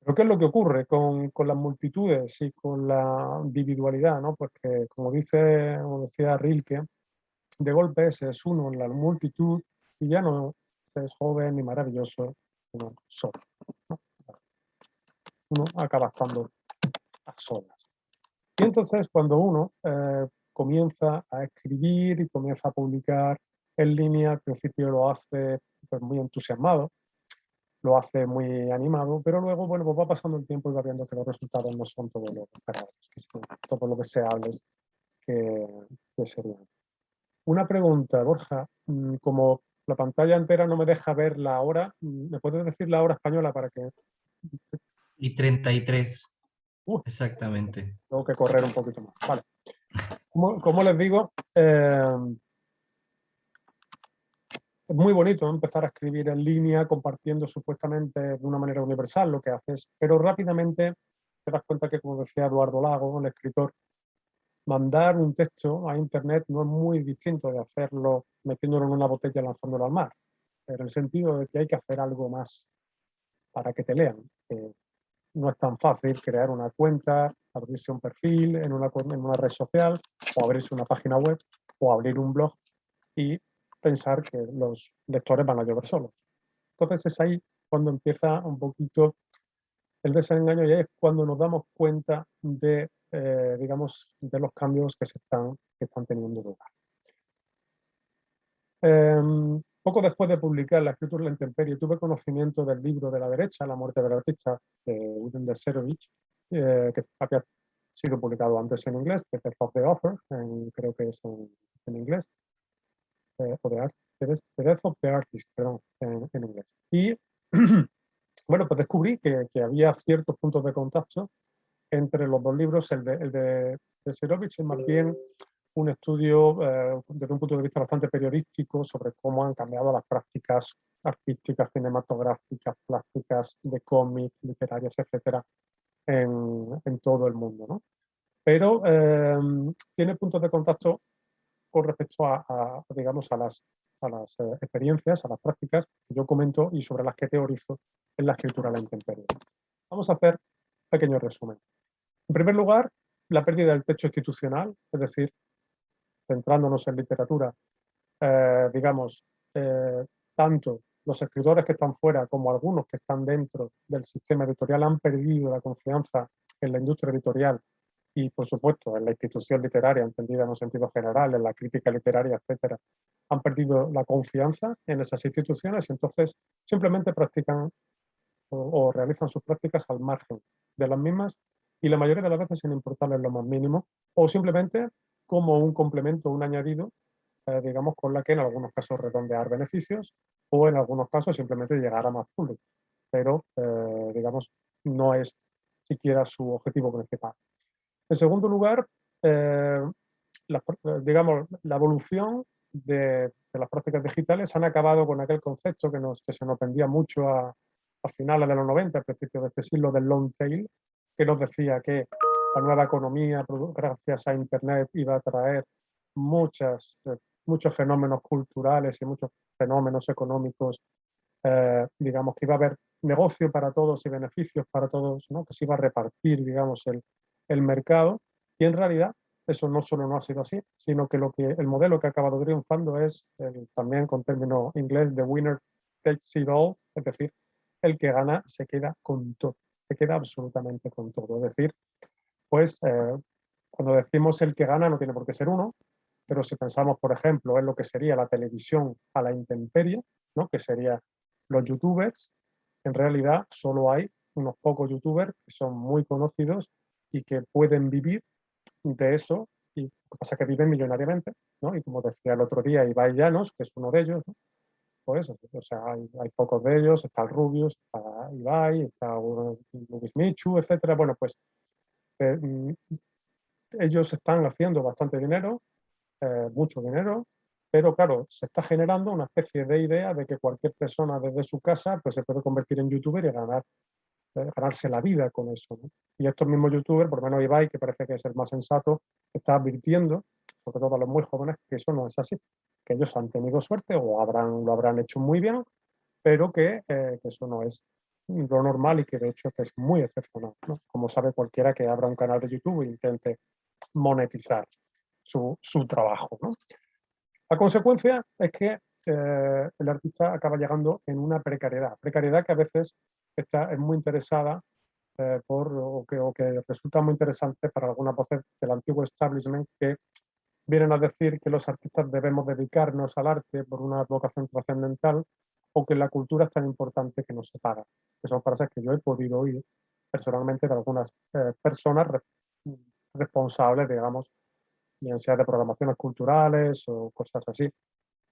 Pero ¿qué es lo que ocurre con las multitudes y con la individualidad, ¿no? Pues que, como decía Rilke, de golpe es uno en la multitud y ya no es joven ni maravilloso, sino solo, ¿no? Uno acaba estando a solas. Y entonces, cuando uno comienza a escribir y comienza a publicar en línea, al principio lo hace pues, muy entusiasmado, lo hace muy animado, pero luego, bueno, pues va pasando el tiempo y va viendo que los resultados no son todo lo esperables, que son todo lo deseables que serían. Una pregunta, Borja, como la pantalla entera no me deja ver la hora, ¿me puedes decir la hora española para que...? Y 33, exactamente. Tengo que correr un poquito más. Vale. Como les digo, es muy bonito, ¿no?, empezar a escribir en línea, compartiendo supuestamente de una manera universal lo que haces, pero rápidamente te das cuenta que, como decía Eduardo Lago, el escritor, mandar un texto a internet no es muy distinto de hacerlo metiéndolo en una botella y lanzándolo al mar, en el sentido de que hay que hacer algo más para que te lean. No es tan fácil crear una cuenta, abrirse un perfil en una red social, o abrirse una página web, o abrir un blog y pensar que los lectores van a llover solos. Entonces es ahí cuando empieza un poquito el desengaño, y es cuando nos damos cuenta de, digamos, de los cambios que están teniendo lugar. Poco después de publicar La escritura de la intemperie, tuve conocimiento del libro de la derecha, La muerte del artista, de William Dershowitz, que había sido publicado antes en inglés, The Death of the Author, creo que es en inglés, o The Death of the Artist, perdón, en inglés. Y bueno, pues descubrí que había ciertos puntos de contacto entre los dos libros. El de Dershowitz es más bien un estudio desde un punto de vista bastante periodístico sobre cómo han cambiado las prácticas artísticas, cinematográficas, plásticas, de cómics, literarias, etcétera, en todo el mundo, ¿no? Pero tiene puntos de contacto con respecto digamos, a las experiencias, a las prácticas que yo comento y sobre las que teorizo en La escritura a la intemperie. Vamos a hacer un pequeño resumen. En primer lugar, la pérdida del techo institucional, es decir, centrándonos en literatura, digamos, tanto los escritores que están fuera como algunos que están dentro del sistema editorial han perdido la confianza en la industria editorial y, por supuesto, en la institución literaria, entendida en un sentido general, en la crítica literaria, etcétera, han perdido la confianza en esas instituciones y entonces simplemente practican o realizan sus prácticas al margen de las mismas y la mayoría de las veces sin importarles lo más mínimo o simplemente como un complemento, un añadido, digamos, con la que en algunos casos redondear beneficios o en algunos casos simplemente llegar a más público. Pero, digamos, no es siquiera su objetivo principal. En segundo lugar, digamos, la evolución de las prácticas digitales han acabado con aquel concepto que se nos vendía mucho a finales de los 90, a principios de este siglo, del long tail, que nos decía que la nueva economía, gracias a Internet, iba a traer muchos fenómenos culturales y muchos fenómenos económicos, digamos, que iba a haber negocio para todos y beneficios para todos, ¿no? Que se iba a repartir, digamos, el mercado. Y en realidad eso no solo no ha sido así, sino que el modelo que ha acabado triunfando es también con término inglés the winner takes it all, es decir, el que gana se queda con todo, se queda absolutamente con todo. Es decir, pues cuando decimos el que gana no tiene por qué ser uno, pero si pensamos, por ejemplo, en lo que sería la televisión a la intemperie, ¿no? Que sería los youtubers, en realidad solo hay unos pocos youtubers que son muy conocidos y que pueden vivir de eso, y lo que pasa es que viven millonariamente, ¿no? Y como decía el otro día Ibai Llanos, que es uno de ellos, ¿no? Pues eso, o sea, hay pocos de ellos, está el Rubius, está Ibai, está Luis Michu, etcétera. Bueno, pues eh, ellos están haciendo bastante dinero, mucho dinero, pero claro, se está generando una especie de idea de que cualquier persona desde su casa pues, se puede convertir en youtuber y ganarse la vida con eso, ¿no? Y estos mismos youtubers, por lo menos Ibai, que parece que es el más sensato, está advirtiendo, sobre todo a los muy jóvenes, que eso no es así, que ellos han tenido suerte o lo habrán hecho muy bien, pero que eso no es lo normal y que de hecho que es muy excepcional, ¿no? Como sabe cualquiera que abra un canal de YouTube e intente monetizar su trabajo, ¿no? La consecuencia es que el artista acaba llegando en una precariedad que a veces es muy interesada o que resulta muy interesante para algunas voces del antiguo establishment que vienen a decir que los artistas debemos dedicarnos al arte por una vocación trascendental o que la cultura es tan importante que no se paga. Que son frases que yo he podido oír personalmente de algunas personas responsables, digamos, bien sea de programaciones culturales o cosas así,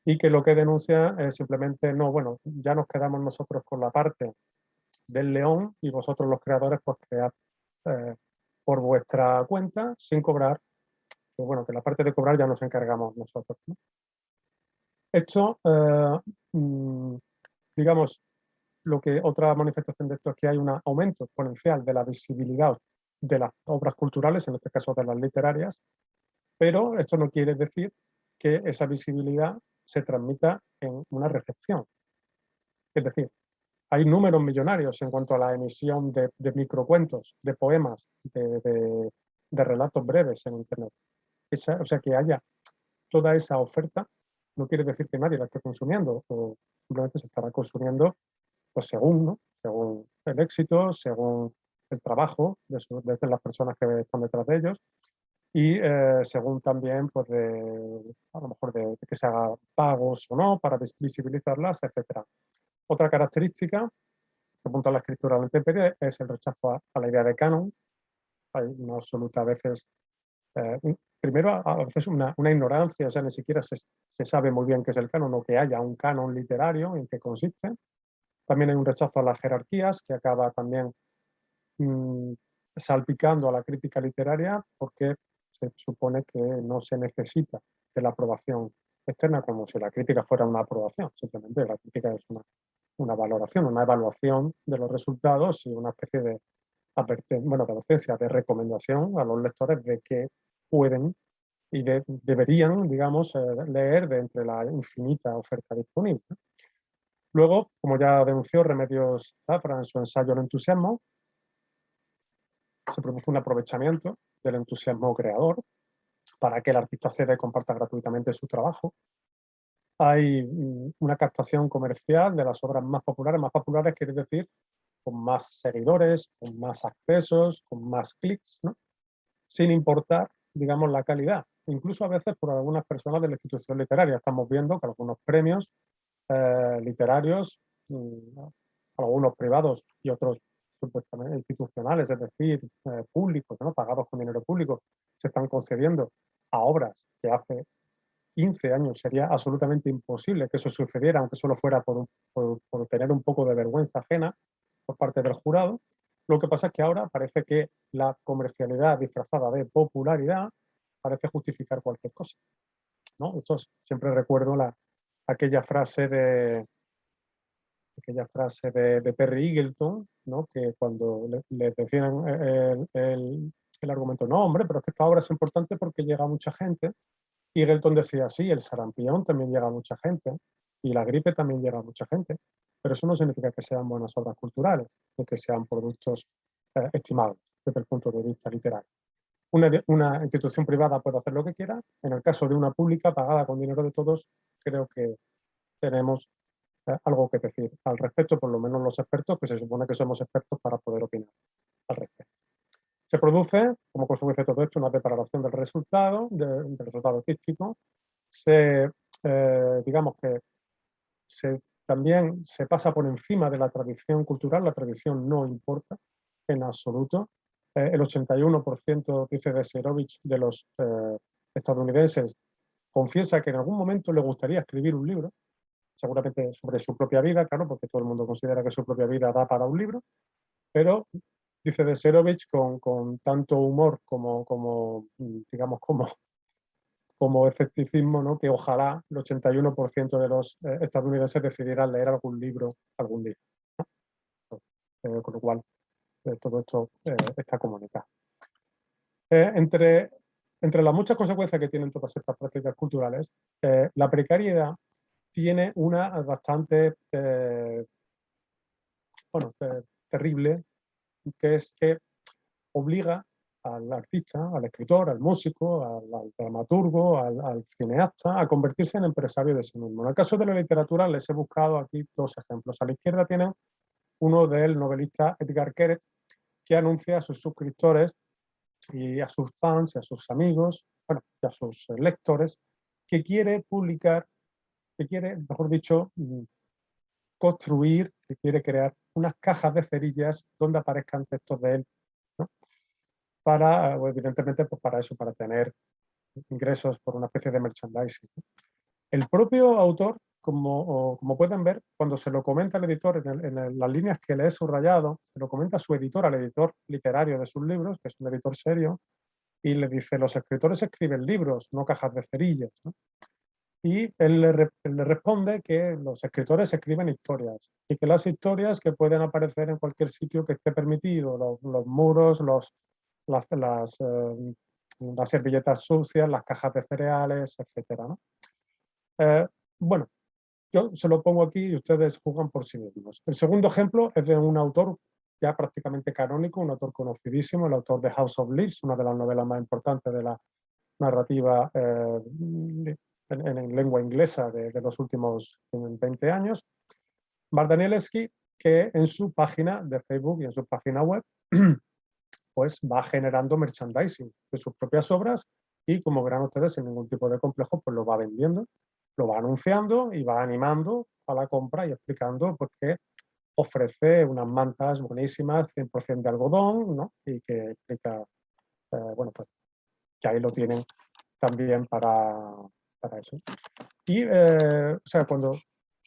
y que lo que denuncia es simplemente, no, bueno, ya nos quedamos nosotros con la parte del león y vosotros los creadores pues cread por vuestra cuenta sin cobrar, que bueno, que la parte de cobrar ya nos encargamos nosotros, ¿no? Esto, digamos, lo que otra manifestación de esto es que hay un aumento exponencial de la visibilidad de las obras culturales, en este caso de las literarias, pero esto no quiere decir que esa visibilidad se transmita en una recepción. Es decir, hay números millonarios en cuanto a la emisión de microcuentos, de poemas, de relatos breves en Internet. O sea, que haya toda esa oferta no quiere decir que nadie la esté consumiendo, o simplemente se estará consumiendo pues según, ¿no? Según el éxito, según el trabajo de las personas que están detrás de ellos y según también pues a lo mejor de que se haga pagos o no para visibilizarlas, etcétera. Otra característica que apunta a la escritura de la intemperie es el rechazo a la idea de canon. Hay una absoluta a veces, primero a veces una ignorancia, o sea, ni siquiera se sabe muy bien qué es el canon o que haya un canon literario en qué consiste. También hay un rechazo a las jerarquías que acaba también salpicando a la crítica literaria porque se supone que no se necesita de la aprobación externa como si la crítica fuera una aprobación. Simplemente la crítica es una valoración, una evaluación de los resultados y una especie de advertencia, de recomendación a los lectores de que pueden y deberían, digamos, leer de entre la infinita oferta disponible. Luego, como ya denunció Remedios Zafra en su ensayo El entusiasmo, se produce un aprovechamiento del entusiasmo creador para que el artista ceda y comparta gratuitamente su trabajo. hay una captación comercial de las obras más populares quiere decir con más seguidores, con más accesos, con más clics, ¿no? Sin importar, digamos, la calidad. Incluso a veces por algunas personas de la institución literaria. Estamos viendo que algunos premios literarios, algunos privados y otros supuestamente institucionales, es decir, públicos, ¿no? Pagados con dinero público, se están concediendo a obras que hace 15 años sería absolutamente imposible que eso sucediera, aunque solo fuera por tener un poco de vergüenza ajena por parte del jurado. Lo que pasa es que ahora parece que la comercialidad disfrazada de popularidad parece justificar cualquier cosa, ¿no? Esto siempre recuerdo aquella frase de Terry Eagleton, ¿no? Que cuando le decían el argumento, no, hombre, pero es que esta obra es importante porque llega a mucha gente. Y Eagleton decía, sí, el sarampión también llega a mucha gente y la gripe también llega a mucha gente, pero eso no significa que sean buenas obras culturales o que sean productos estimables desde el punto de vista literario. Una institución privada puede hacer lo que quiera. En el caso de una pública pagada con dinero de todos, creo que tenemos algo que decir al respecto, por lo menos los expertos, que se supone que somos expertos para poder opinar al respecto. Se produce, como consecuencia de todo esto, una preparación del resultado artístico. Digamos que también se pasa por encima de la tradición cultural, la tradición no importa en absoluto. El 81%, dice Deserovich, de los estadounidenses confiesa que en algún momento le gustaría escribir un libro, seguramente sobre su propia vida, claro, porque todo el mundo considera que su propia vida da para un libro, pero dice Deserovich con tanto humor digamos, como escepticismo, ¿no? Que ojalá el 81% de los estadounidenses decidieran leer algún libro, ¿no? Con lo cual, todo esto está comunicado. Entre las muchas consecuencias que tienen todas estas prácticas culturales, la precariedad tiene una bastante terrible, que es que obliga al artista, al escritor, al músico, al dramaturgo, al cineasta, a convertirse en empresario de sí mismo. En el caso de la literatura les he buscado aquí dos ejemplos. A la izquierda tienen uno del novelista Edgar Keret, que anuncia a sus suscriptores y a sus fans y a sus amigos, bueno, y a sus lectores, que quiere publicar, que quiere, mejor dicho, construir, que quiere crear unas cajas de cerillas donde aparezcan textos de él, ¿no? Para, evidentemente, pues para eso, para tener ingresos por una especie de merchandising. El propio autor, como pueden ver, cuando se lo comenta al editor en las líneas que le he subrayado, se lo comenta a su editor, al editor literario de sus libros, que es un editor serio, y le dice, los escritores escriben libros, no cajas de cerillas, ¿no? Y él le responde que los escritores escriben historias y que las historias que pueden aparecer en cualquier sitio que esté permitido, los muros, las servilletas sucias, las cajas de cereales, etcétera, ¿no? Bueno, yo se lo pongo aquí y ustedes juzgan por sí mismos. El segundo ejemplo es de un autor ya prácticamente canónico, un autor conocidísimo, el autor de House of Leaves, una de las novelas más importantes de la narrativa en lengua inglesa de los últimos 20 años. Mark Danielewski, que en su página de Facebook y en su página web pues va generando merchandising de sus propias obras y, como verán ustedes, sin ningún tipo de complejo, pues lo va vendiendo, lo va anunciando y va animando a la compra y explicando por qué ofrece unas mantas buenísimas, 100% de algodón, ¿no? Y que explica, bueno, pues que ahí lo tienen también para eso. Y, o sea, cuando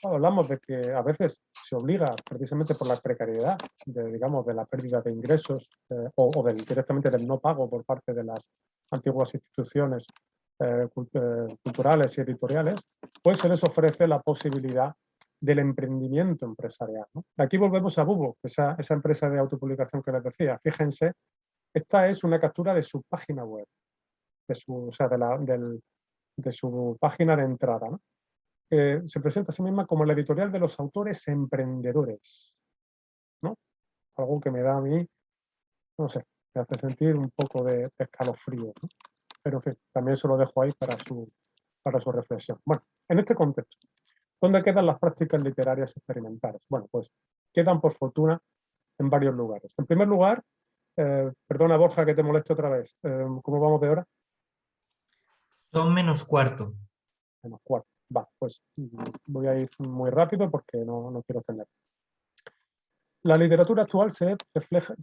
hablamos de que a veces se obliga, precisamente por la precariedad, digamos, de la pérdida de ingresos o directamente del no pago por parte de las antiguas instituciones culturales y editoriales, pues se les ofrece la posibilidad del emprendimiento empresarial, ¿no? Aquí volvemos a Bubo, esa empresa de autopublicación que les decía. Fíjense, esta es una captura de su página web, de su página de entrada, ¿no? Se presenta a sí misma como la editorial de los autores emprendedores, ¿no? Algo que me da a mí, no sé, me hace sentir un poco de escalofrío, ¿no? Pero en fin, también se lo dejo ahí para su para su reflexión. Bueno, en este contexto, ¿dónde quedan las prácticas literarias experimentales? Bueno, pues quedan por fortuna en varios lugares. En primer lugar, perdona Borja que te moleste otra vez, ¿cómo vamos de hora? Son menos cuarto. Menos cuarto. Va, pues voy a ir muy rápido porque no quiero tener. La literatura actual se refleja,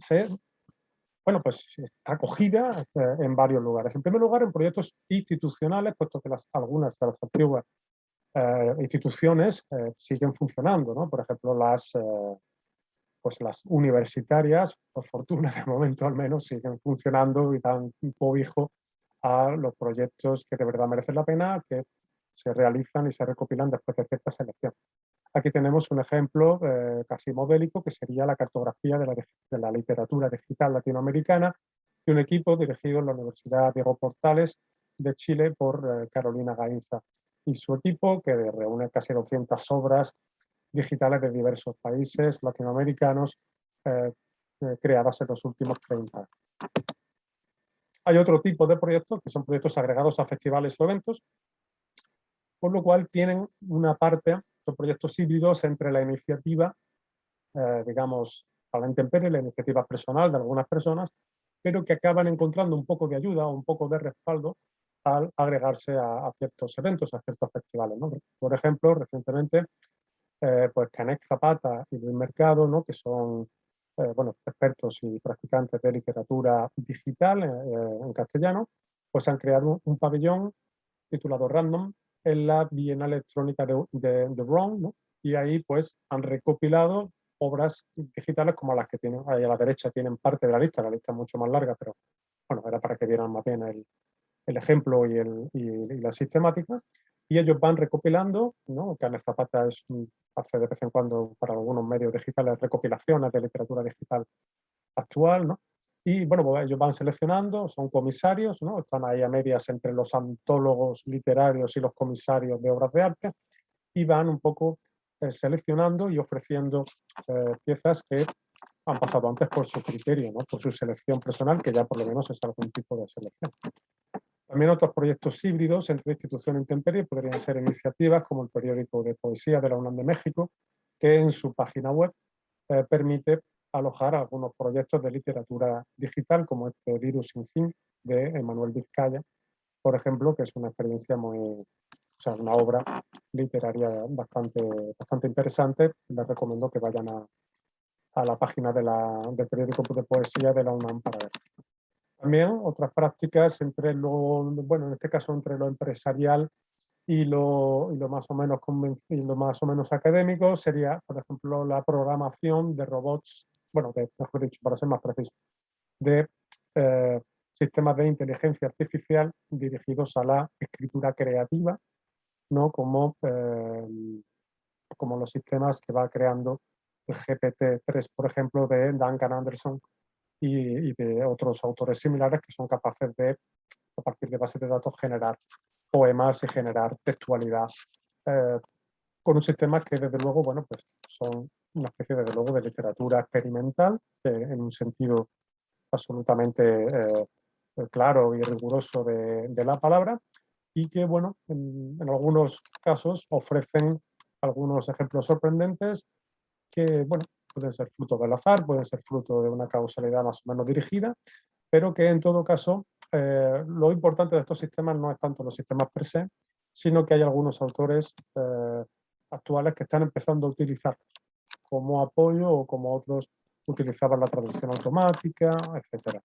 bueno, pues está acogida en varios lugares. En primer lugar, en proyectos institucionales, puesto que algunas de las antiguas instituciones siguen funcionando, ¿no? Por ejemplo, pues las universitarias, por fortuna de momento al menos, siguen funcionando y dan un cobijo a los proyectos que de verdad merecen la pena, que se realizan y se recopilan después de cierta selección. Aquí tenemos un ejemplo casi modélico, que sería la cartografía de la literatura digital latinoamericana, de un equipo dirigido en la Universidad Diego Portales de Chile por Carolina Gainza y su equipo, que reúne casi 200 obras digitales de diversos países latinoamericanos creadas en los últimos 30 años. Hay otro tipo de proyectos que son proyectos agregados a festivales o eventos, por lo cual tienen una parte, son proyectos híbridos entre la iniciativa, digamos, a la intemperie, la iniciativa personal de algunas personas, pero que acaban encontrando un poco de ayuda o un poco de respaldo al agregarse a ciertos eventos, a ciertos festivales, ¿no? Por ejemplo, recientemente, pues Canek Zapata y Luis Mercado, ¿no? Que son bueno, expertos y practicantes de literatura digital en castellano, pues han creado un pabellón titulado Random en la Bienal Electrónica de Rome, ¿no? Y ahí pues han recopilado obras digitales como las que tienen, ahí a la derecha tienen parte de la lista es mucho más larga, pero bueno, era para que vieran más bien el ejemplo y la sistemática, y ellos van recopilando, ¿no? Canek Zapata hace de vez en cuando para algunos medios digitales recopilaciones de literatura digital actual, ¿no? Y bueno, pues ellos van seleccionando, son comisarios, ¿no? Están ahí a medias entre los antólogos literarios y los comisarios de obras de arte, y van un poco seleccionando y ofreciendo piezas que han pasado antes por su criterio, ¿no? Por su selección personal, que ya por lo menos es algún tipo de selección. También otros proyectos híbridos entre instituciones intemperie podrían ser iniciativas como el periódico de poesía de la UNAM de México, que en su página web permite alojar algunos proyectos de literatura digital, como este Virus sin fin de Emanuel Vizcaya, por ejemplo, que es una experiencia o sea, una obra literaria bastante interesante. Les recomiendo que vayan a la página del periódico de poesía de la UNAM para ver. También otras prácticas entre bueno, en este caso entre lo empresarial y lo más o menos académico sería, por ejemplo, la programación de robots, bueno, mejor dicho, para ser más preciso, de sistemas de inteligencia artificial dirigidos a la escritura creativa, ¿no? Como los sistemas que va creando el GPT-3, por ejemplo, de Duncan Anderson y de otros autores similares que son capaces de, a partir de bases de datos, generar poemas y generar textualidad con un sistema que desde luego, bueno, pues son una especie desde luego de literatura experimental en un sentido absolutamente claro y riguroso de la palabra, y que, bueno, en algunos casos ofrecen algunos ejemplos sorprendentes que, bueno, pueden ser fruto del azar, pueden ser fruto de una causalidad más o menos dirigida, pero que en todo caso lo importante de estos sistemas no es tanto los sistemas per se, sino que hay algunos autores actuales que están empezando a utilizar como apoyo o como otros utilizaban la traducción automática, etc.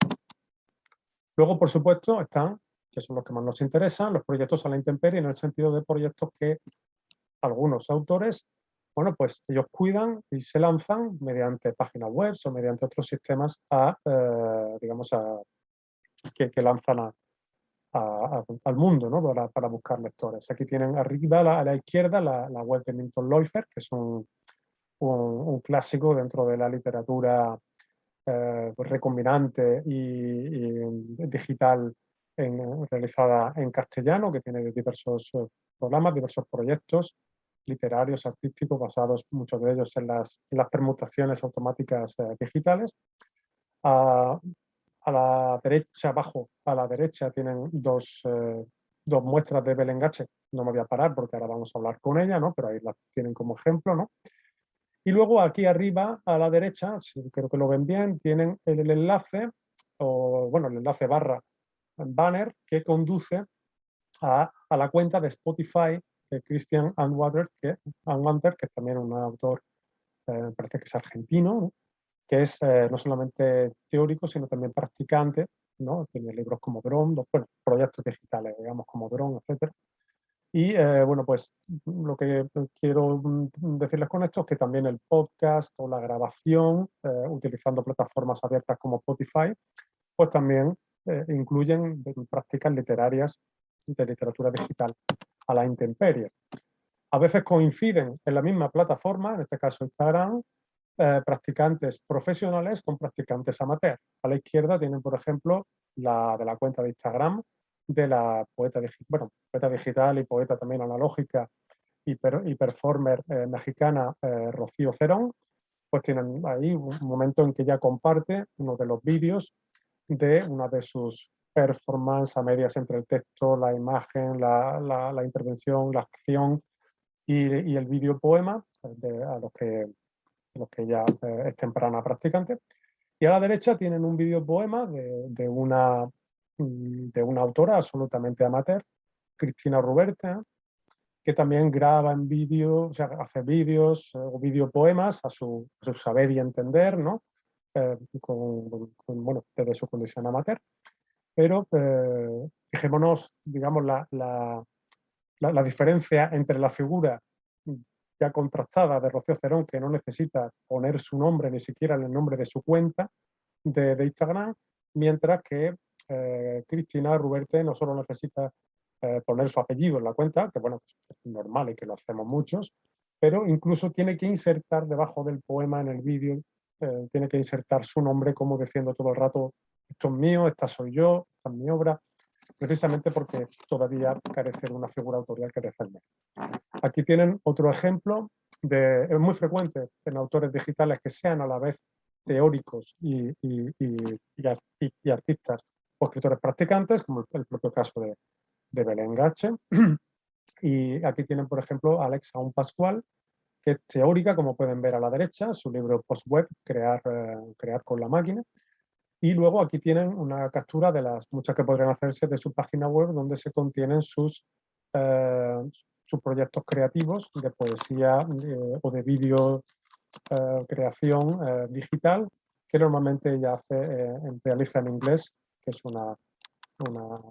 Luego, por supuesto, están, que son los que más nos interesan, los proyectos a la intemperie, en el sentido de proyectos que algunos autores, bueno, pues ellos cuidan y se lanzan mediante páginas web o mediante otros sistemas digamos, que lanzan al mundo, ¿no? Para buscar lectores. Aquí tienen arriba a la izquierda la web de Milton Leufer, que es un clásico dentro de la literatura recombinante y digital realizada en castellano, que tiene diversos programas, diversos proyectos literarios, artísticos, basados muchos de ellos en las permutaciones automáticas digitales. A la derecha, abajo, a la derecha, tienen dos dos muestras de Belén Gache. No me voy a parar porque ahora vamos a hablar con ella, ¿no? Pero ahí las tienen como ejemplo, ¿no? Y luego aquí arriba a la derecha, si creo que lo ven bien, tienen el enlace, o bueno, el enlace barra banner que conduce a la cuenta de Spotify de Christian Anwander, que es también un autor, me parece que es argentino, ¿no? Que es no solamente teórico, sino también practicante, ¿no? Tiene libros como Drone, bueno, proyectos digitales, digamos, como Drone, etc. Y bueno, pues lo que quiero decirles con esto es que también el podcast o la grabación, utilizando plataformas abiertas como Spotify, pues también incluyen prácticas literarias de literatura digital a la intemperie. A veces coinciden en la misma plataforma, en este caso Instagram, practicantes profesionales con practicantes amateurs. A la izquierda tienen, por ejemplo, la de la cuenta de Instagram de la poeta digital y poeta también analógica y performer mexicana Rocío Cerón. Pues tienen ahí un momento en que ella comparte uno de los vídeos de una de sus performances a medias entre el texto, la imagen, la intervención, la acción y el vídeo poema a los que ya es temprana practicante. Y a la derecha tienen un vídeo poema de una autora absolutamente amateur, Cristina Ruberte, que también graba en vídeo, o sea, hace vídeos o videopoemas a su saber y entender, ¿no? Bueno, desde su condición amateur. Pero fijémonos, digamos, la diferencia entre la figura ya contrastada de Rocío Cerón, que no necesita poner su nombre, ni siquiera el nombre de su cuenta de Instagram, mientras que Cristina Ruberte no solo necesita poner su apellido en la cuenta, que bueno, es normal y que lo hacemos muchos, pero incluso tiene que insertar debajo del poema en el vídeo, tiene que insertar su nombre como diciendo todo el rato, esto es mío, esta soy yo, esta es mi obra, precisamente porque todavía carece de una figura autorial que defender. Aquí tienen otro ejemplo, es muy frecuente en autores digitales que sean a la vez teóricos y artistas o escritores practicantes, como el propio caso de Belén Gache. Y aquí tienen, por ejemplo, a Alexa Pascual, que es teórica, como pueden ver a la derecha, su libro Postweb, crear con la máquina. Y luego aquí tienen una captura de las muchas que podrían hacerse de su página web, donde se contienen sus proyectos creativos de poesía o de vídeo creación digital, que normalmente ella realiza en inglés, que es o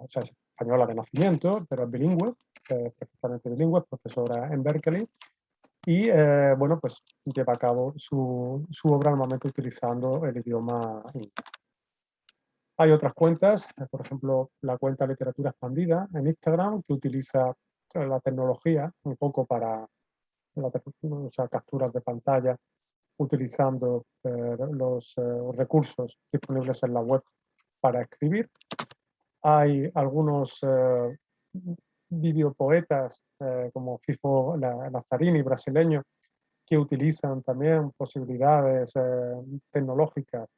sea, es española de nacimiento, pero es bilingüe, perfectamente bilingüe, es profesora en Berkeley. Y bueno, pues lleva a cabo su obra normalmente utilizando el idioma inglés. Hay otras cuentas, por ejemplo, la cuenta Literatura Expandida en Instagram, que utiliza la tecnología un poco para capturas de pantalla, utilizando los recursos disponibles en la web para escribir. Hay algunos videopoetas como Fifo Lazzarini, brasileño, que utilizan también posibilidades tecnológicas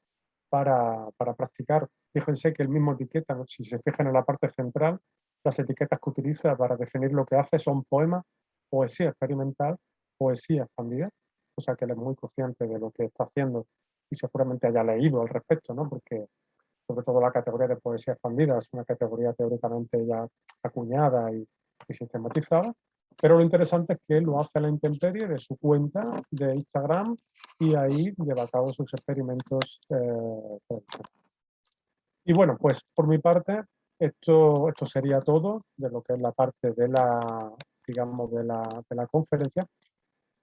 para practicar. Fíjense que el mismo etiqueta, si se fijan en la parte central, las etiquetas que utiliza para definir lo que hace son poemas, poesía experimental, poesía expandida, o sea que él es muy consciente de lo que está haciendo y seguramente haya leído al respecto, ¿no? Porque sobre todo la categoría de poesía expandida es una categoría teóricamente ya acuñada y sistematizada, pero lo interesante es que él lo hace a la intemperie de su cuenta de Instagram y ahí lleva a cabo sus experimentos. Y bueno, pues por mi parte, esto sería todo de lo que es la parte de la, digamos, de la conferencia.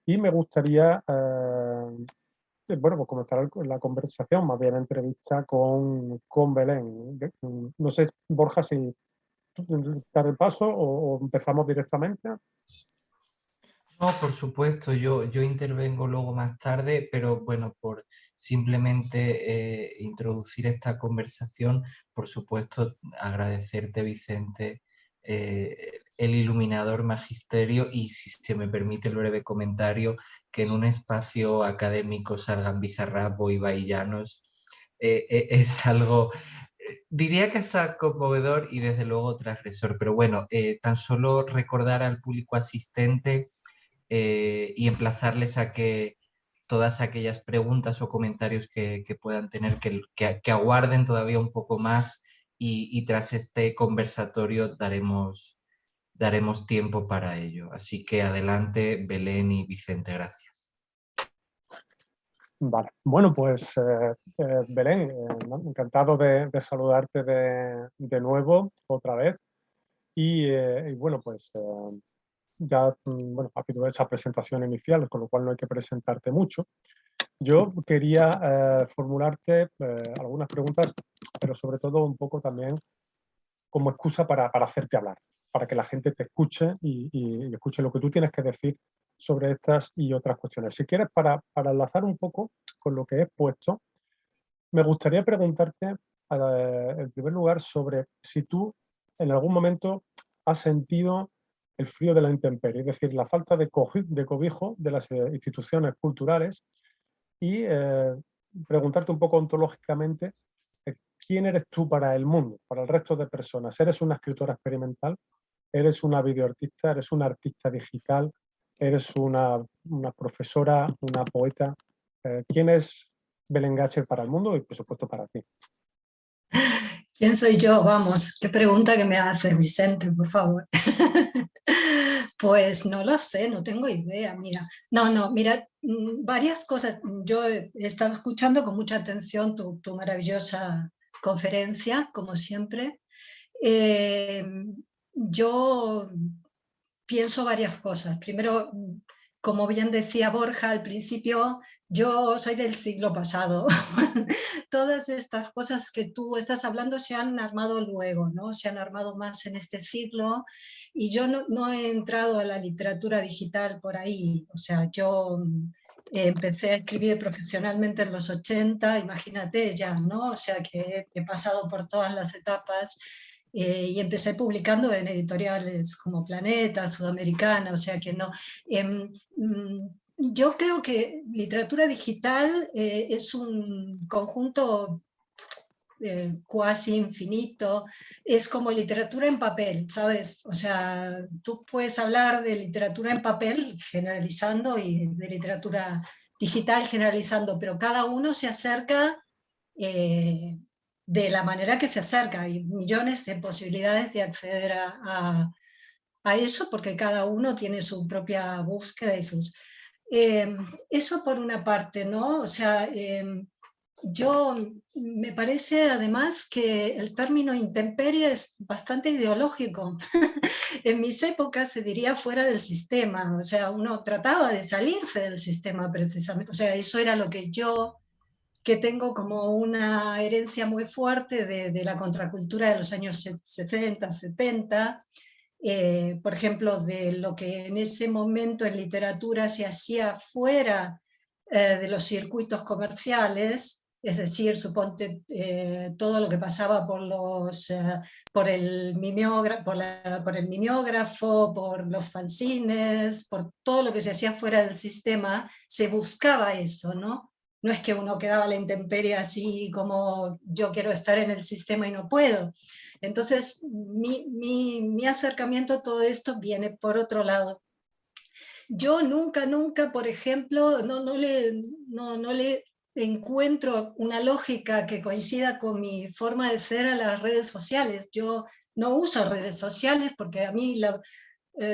Y me gustaría, bueno, pues comenzar la conversación, más bien entrevista con Belén. No sé, Borja, si dar el paso o empezamos directamente. No, por supuesto, yo intervengo luego más tarde, pero bueno, por simplemente introducir esta conversación, por supuesto, agradecerte, Vicente, el iluminador magisterio y, si se me permite el breve comentario, que en un espacio académico salgan Bizarrap o Ibai Llanos, es algo Diría que está conmovedor y desde luego transgresor, pero bueno, tan solo recordar al público asistente y emplazarles a que todas aquellas preguntas o comentarios que puedan tener, que aguarden todavía un poco más y tras este conversatorio daremos tiempo para ello. Así que adelante, Belén y Vicente, gracias. Vale, bueno, pues Belén, encantado de saludarte de nuevo otra vez y bueno, pues ya bueno, ha habido esa presentación inicial, con lo cual no hay que presentarte mucho. Yo quería formularte algunas preguntas, pero sobre todo un poco también como excusa para hacerte hablar, para que la gente te escuche y escuche lo que tú tienes que decir sobre estas y otras cuestiones. Si quieres, para enlazar un poco con lo que he expuesto, me gustaría preguntarte, en primer lugar, sobre si tú en algún momento has sentido el frío de la intemperie, es decir, la falta de cobijo de las instituciones culturales y preguntarte un poco ontológicamente quién eres tú para el mundo, para el resto de personas. ¿Eres una escritora experimental? ¿Eres una videoartista? ¿Eres una artista digital? ¿Eres una profesora, una poeta? ¿Quién es Belén Gacher para el mundo y, por supuesto, para ti? ¿Quién soy yo? Vamos, qué pregunta que me haces, Vicente, por favor. Pues no lo sé, no tengo idea, mira. No, mira, varias cosas. Yo he estado escuchando con mucha atención tu maravillosa conferencia, como siempre. Yo pienso varias cosas. Primero, como bien decía Borja al principio, yo soy del siglo pasado. Todas estas cosas que tú estás hablando se han armado luego, ¿no? Se han armado más en este siglo y yo no he entrado a la literatura digital por ahí. O sea, yo empecé a escribir profesionalmente en los 80, imagínate ya, ¿no? O sea, que he pasado por todas las etapas. Y empecé publicando en editoriales como Planeta, Sudamericana, o sea que no. Yo creo que literatura digital es un conjunto cuasi infinito, es como literatura en papel, ¿sabes? O sea, tú puedes hablar de literatura en papel generalizando y de literatura digital generalizando, pero cada uno se acerca de la manera que se acerca. Hay millones de posibilidades de acceder a eso porque cada uno tiene su propia búsqueda y sus... eso por una parte, ¿no? O sea, yo me parece además que el término intemperie es bastante ideológico. En mis épocas se diría fuera del sistema, o sea, uno trataba de salirse del sistema precisamente, o sea, eso era lo que yo, que tengo como una herencia muy fuerte de la contracultura de los años 60, 70, por ejemplo, de lo que en ese momento en literatura se hacía fuera de los circuitos comerciales, es decir, suponte todo lo que pasaba por el mimeógrafo, por los fanzines, por todo lo que se hacía fuera del sistema, se buscaba eso, ¿no? No es que uno quedaba a la intemperie así como yo quiero estar en el sistema y no puedo. Entonces, mi acercamiento a todo esto viene por otro lado. Yo nunca, por ejemplo, no le encuentro una lógica que coincida con mi forma de ser a las redes sociales. Yo no uso redes sociales porque a mí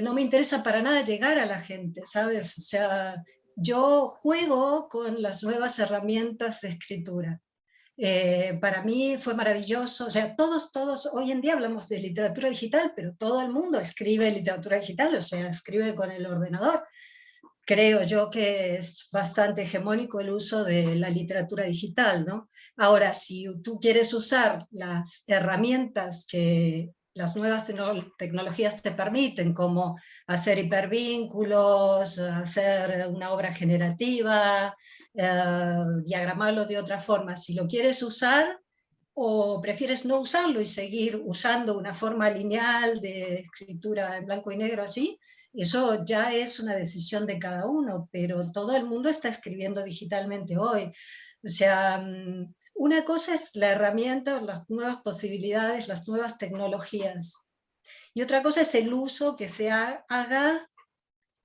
no me interesa para nada llegar a la gente, ¿sabes? O sea, yo juego con las nuevas herramientas de escritura. Para mí fue maravilloso, o sea, todos, hoy en día hablamos de literatura digital, pero todo el mundo escribe literatura digital, o sea, escribe con el ordenador. Creo yo que es bastante hegemónico el uso de la literatura digital, ¿no? Ahora, si tú quieres usar las herramientas que las nuevas tecnologías te permiten, como hacer hipervínculos, hacer una obra generativa, diagramarlo de otra forma, si lo quieres usar o prefieres no usarlo y seguir usando una forma lineal de escritura en blanco y negro así, eso ya es una decisión de cada uno, pero todo el mundo está escribiendo digitalmente hoy. O sea, una cosa es la herramienta, las nuevas posibilidades, las nuevas tecnologías. Y otra cosa es el uso que se haga,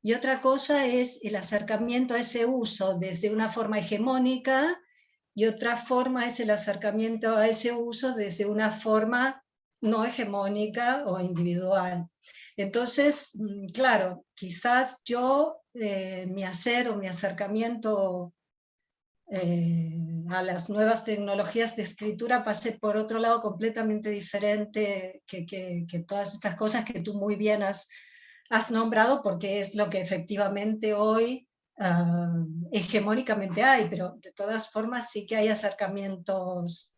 y otra cosa es el acercamiento a ese uso desde una forma hegemónica, y otra forma es el acercamiento a ese uso desde una forma no hegemónica o individual. Entonces, claro, quizás yo, mi hacer o mi acercamiento a las nuevas tecnologías de escritura pasé por otro lado completamente diferente que todas estas cosas que tú muy bien has nombrado, porque es lo que efectivamente hoy hegemónicamente hay, pero de todas formas sí que hay acercamientos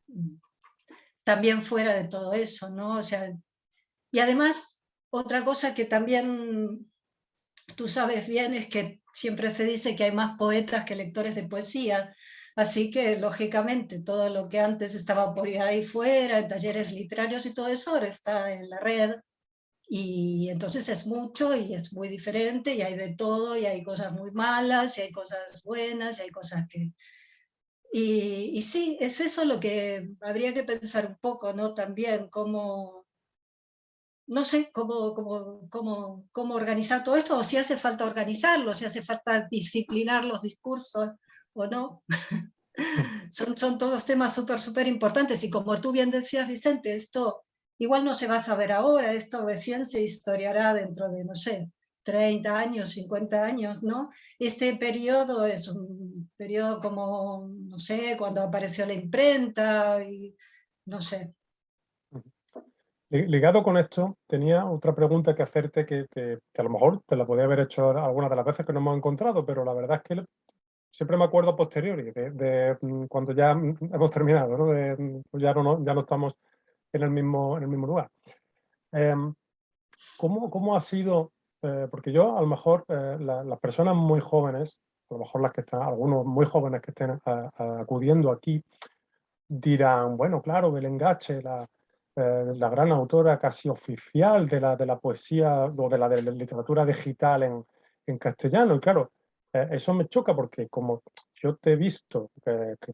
también fuera de todo eso, ¿no? O sea, y además, otra cosa que también tú sabes bien es que siempre se dice que hay más poetas que lectores de poesía, así que lógicamente todo lo que antes estaba por ahí fuera, en talleres literarios y todo eso, ahora está en la red, y entonces es mucho y es muy diferente, y hay de todo, y hay cosas muy malas, y hay cosas buenas, y hay cosas que... Y sí, es eso lo que habría que pensar un poco, ¿no? También cómo, no sé, cómo organizar todo esto, o si hace falta organizarlo, si hace falta disciplinar los discursos o no. Son todos temas súper importantes, y como tú bien decías, Vicente, esto igual no se va a saber ahora, esto recién se historiará dentro de, no sé, 30 años, 50 años, ¿no? Este periodo es un periodo como, no sé, cuando apareció la imprenta, y no sé. Ligado con esto, tenía otra pregunta que hacerte que a lo mejor te la podía haber hecho algunas de las veces que nos hemos encontrado, pero la verdad es que siempre me acuerdo a posteriori de cuando ya hemos terminado, ¿no? Ya no estamos en el mismo lugar. ¿Cómo ha sido? Porque yo, a lo mejor, las personas muy jóvenes, a lo mejor las que están, algunos muy jóvenes que estén acudiendo aquí, dirán, bueno, claro, Belén Gache, la gran autora casi oficial de la poesía o de la literatura digital en castellano. Y claro, eso me choca porque como yo te he visto,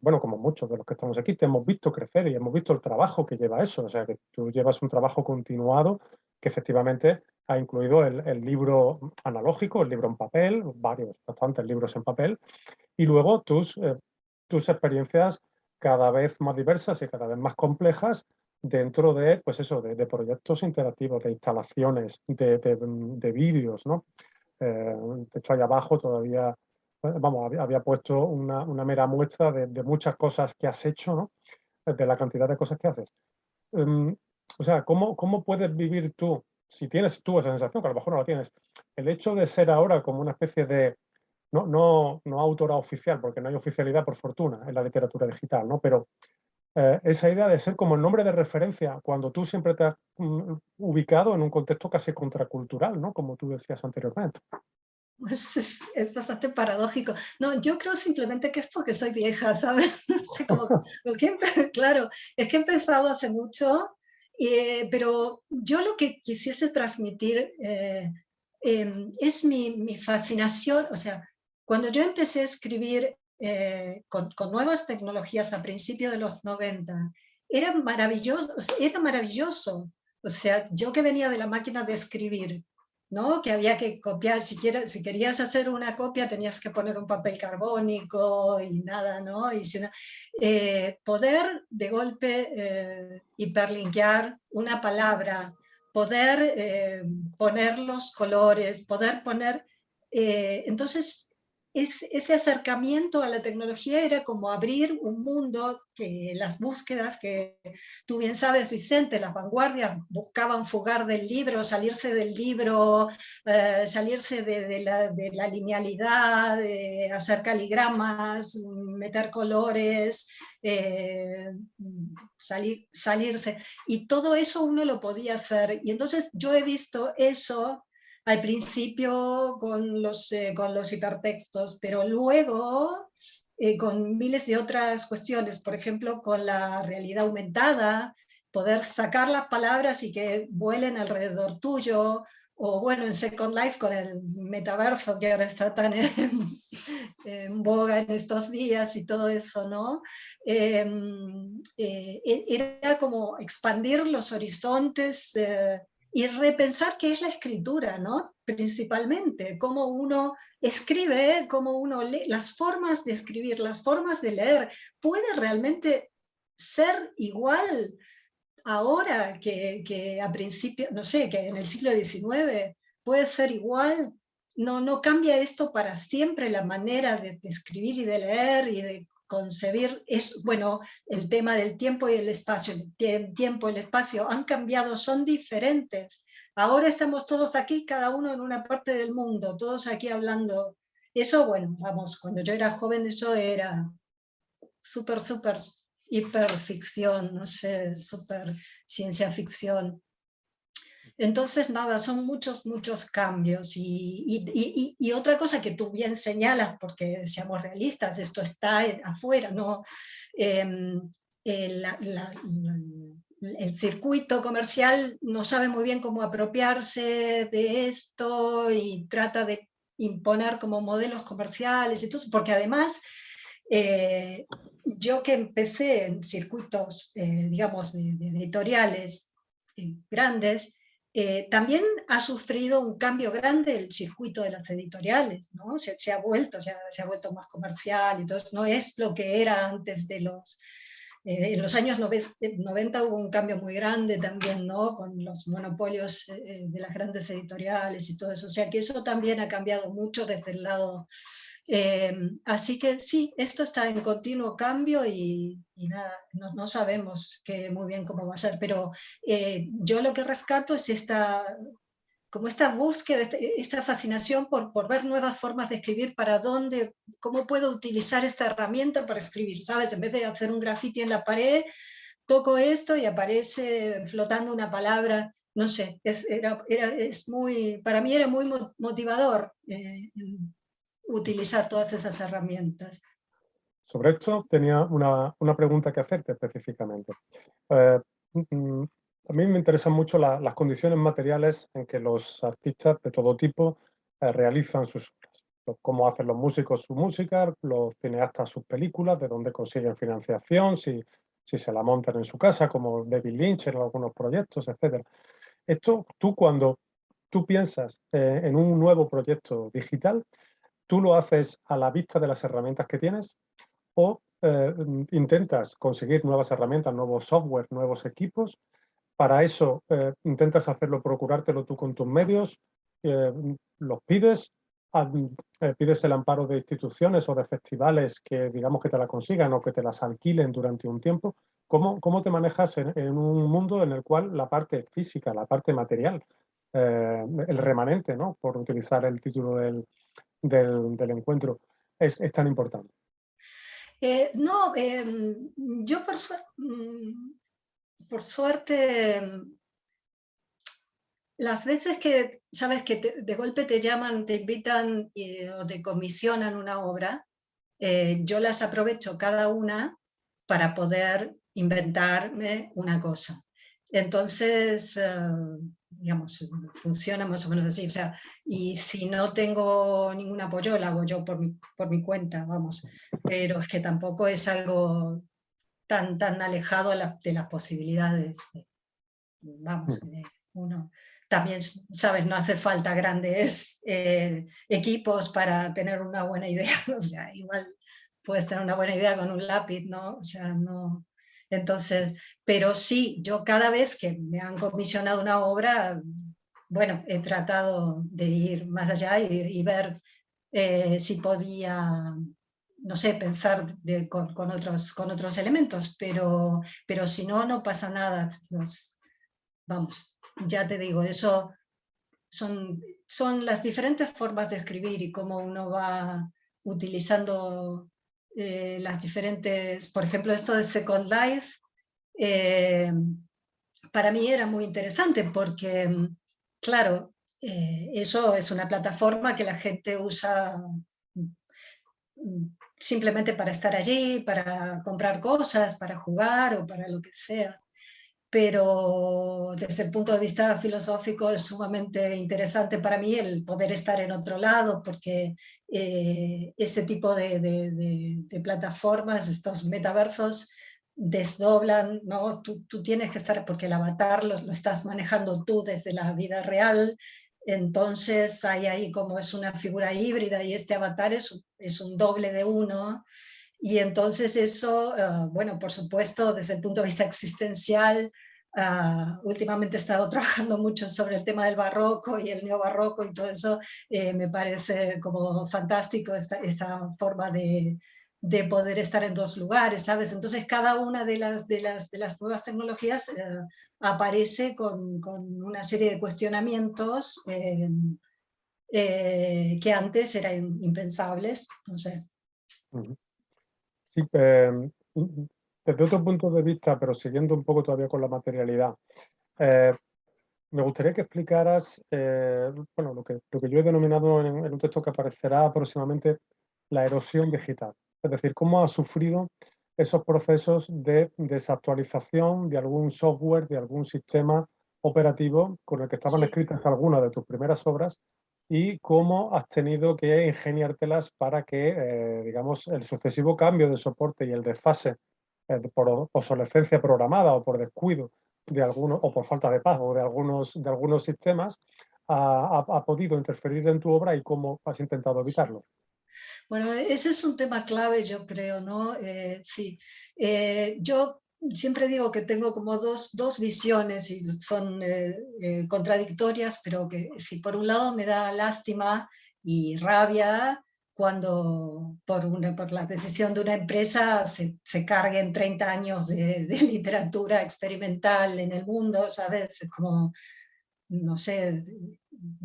bueno, como muchos de los que estamos aquí, te hemos visto crecer y hemos visto el trabajo que lleva eso. O sea, que tú llevas un trabajo continuado que efectivamente ha incluido el libro analógico, el libro en papel, bastantes libros en papel, y luego tus experiencias cada vez más diversas y cada vez más complejas dentro de, pues eso, de proyectos interactivos, de instalaciones, de vídeos, ¿no? De hecho, ahí abajo todavía, vamos, había puesto una mera muestra de muchas cosas que has hecho, ¿no? De la cantidad de cosas que haces. O sea, ¿cómo puedes vivir tú, si tienes tú esa sensación, que a lo mejor no la tienes, el hecho de ser ahora como una especie de, no autora oficial, porque no hay oficialidad por fortuna en la literatura digital, ¿no? Pero esa idea de ser como el nombre de referencia cuando tú siempre te has ubicado en un contexto casi contracultural, ¿no? Como tú decías anteriormente. Pues es bastante paradójico. No, yo creo simplemente que es porque soy vieja, ¿sabes? No sé cómo, claro, es que he empezado hace mucho, pero yo lo que quisiese transmitir es mi fascinación. O sea, cuando yo empecé a escribir con nuevas tecnologías a principios de los 90, era maravilloso, era maravilloso. O sea, yo que venía de la máquina de escribir, ¿no? Que había que copiar, si querías hacer una copia tenías que poner un papel carbónico y nada, ¿no? Y poder de golpe hiperlinkear una palabra, poder poner los colores, poder poner... entonces, ese acercamiento a la tecnología era como abrir un mundo que las búsquedas que tú bien sabes, Vicente, las vanguardias buscaban fugar del libro, salirse del libro, salirse de la linealidad, hacer caligramas, meter colores, salirse. Y todo eso uno lo podía hacer. Y entonces yo he visto eso al principio con los hipertextos, pero luego con miles de otras cuestiones, por ejemplo, con la realidad aumentada, poder sacar las palabras y que vuelen alrededor tuyo, o bueno, en Second Life con el metaverso que ahora está tan en boga en estos días y todo eso, ¿no? Era como expandir los horizontes y repensar qué es la escritura, ¿no? Principalmente, cómo uno escribe, cómo uno lee, las formas de escribir, las formas de leer, puede realmente ser igual ahora que a principios, no sé, que en el siglo XIX puede ser igual. No cambia esto para siempre la manera de escribir y de leer y de concebir. Bueno, el tema del tiempo y el espacio. El tiempo y el espacio han cambiado, son diferentes. Ahora estamos todos aquí, cada uno en una parte del mundo, todos aquí hablando. Eso, bueno, vamos, cuando yo era joven eso era súper hiperficción, no sé, súper ciencia ficción. Entonces, nada, son muchos cambios. Y otra cosa que tú bien señalas, porque seamos realistas, esto está afuera, ¿no? El circuito comercial no sabe muy bien cómo apropiarse de esto y trata de imponer como modelos comerciales, entonces, porque además yo que empecé en circuitos, digamos, de editoriales grandes, también ha sufrido un cambio grande el circuito de las editoriales, ¿no? Se ha vuelto más comercial, entonces no es lo que era antes de los... en los años 90 hubo un cambio muy grande también, ¿no? Con los monopolios de las grandes editoriales y todo eso, o sea que eso también ha cambiado mucho desde el lado... así que sí, esto está en continuo cambio y nada, no sabemos muy bien cómo va a ser, pero yo lo que rescato es como esta búsqueda, esta fascinación por ver nuevas formas de escribir, cómo puedo utilizar esta herramienta para escribir, ¿sabes? En vez de hacer un graffiti en la pared, toco esto y aparece flotando una palabra, no sé, para mí era muy motivador utilizar todas esas herramientas. Sobre esto tenía una pregunta que hacerte específicamente. A mí me interesan mucho las condiciones materiales en que los artistas de todo tipo realizan sus obras. Cómo hacen los músicos su música, los cineastas sus películas, de dónde consiguen financiación, si se la montan en su casa, como David Lynch en algunos proyectos, etc. Esto, cuando tú piensas en un nuevo proyecto digital, ¿tú lo haces a la vista de las herramientas que tienes o intentas conseguir nuevas herramientas, nuevos software, nuevos equipos? Para eso intentas hacerlo, procurártelo tú con tus medios, los pides, pides el amparo de instituciones o de festivales que digamos que te la consigan o que te las alquilen durante un tiempo. ¿Cómo te manejas en un mundo en el cual la parte física, la parte material, el remanente, ¿no? Por utilizar el título del encuentro, es tan importante? Yo por suerte, las veces que, sabes, que de golpe te llaman, te invitan o te comisionan una obra, yo las aprovecho cada una para poder inventarme una cosa. Entonces, digamos, funciona más o menos así. O sea, y si no tengo ningún apoyo, lo hago yo por mi cuenta, vamos. Pero es que tampoco es algo tan alejado de las posibilidades. Vamos, uno también, sabes, no hace falta grandes equipos para tener una buena idea. O sea, igual puedes tener una buena idea con un lápiz, ¿no? O sea, no... Entonces, pero sí, yo cada vez que me han comisionado una obra, bueno, he tratado de ir más allá y ver si podía, no sé, pensar con otros elementos, pero si no pasa nada. Vamos, ya te digo, eso son las diferentes formas de escribir y cómo uno va utilizando las diferentes, por ejemplo, esto de Second Life, para mí era muy interesante porque, claro, eso es una plataforma que la gente usa simplemente para estar allí, para comprar cosas, para jugar o para lo que sea. pero desde el punto de vista filosófico es sumamente interesante para mí el poder estar en otro lado, porque ese tipo de plataformas, estos metaversos, desdoblan, ¿no? Tú tienes que estar, porque el avatar lo estás manejando tú desde la vida real, entonces hay ahí como es una figura híbrida y este avatar es un doble de uno. Y entonces eso, bueno, por supuesto, desde el punto de vista existencial, últimamente he estado trabajando mucho sobre el tema del barroco y el neobarroco y todo eso, me parece como fantástico esta forma de poder estar en dos lugares, ¿sabes? Entonces cada una de las nuevas tecnologías aparece con una serie de cuestionamientos que antes eran impensables, no sé. Sí, desde otro punto de vista, pero siguiendo un poco todavía con la materialidad, me gustaría que explicaras bueno, lo que yo he denominado en un texto que aparecerá próximamente la erosión digital. Es decir, cómo ha sufrido esos procesos de desactualización de algún software, de algún sistema operativo con el que estaban escritas algunas de tus primeras obras y cómo has tenido que ingeniártelas para que, digamos, el sucesivo cambio de soporte y el desfase por obsolescencia programada o por descuido de algunos, o por falta de pago de algunos sistemas, ha podido interferir en tu obra y cómo has intentado evitarlo. Bueno, ese es un tema clave, yo creo, ¿no? Sí. Yo siempre digo que tengo como dos visiones y son contradictorias, pero que si por un lado me da lástima y rabia cuando por la decisión de una empresa se carguen 30 años de literatura experimental en el mundo, ¿sabes? Es como, no sé,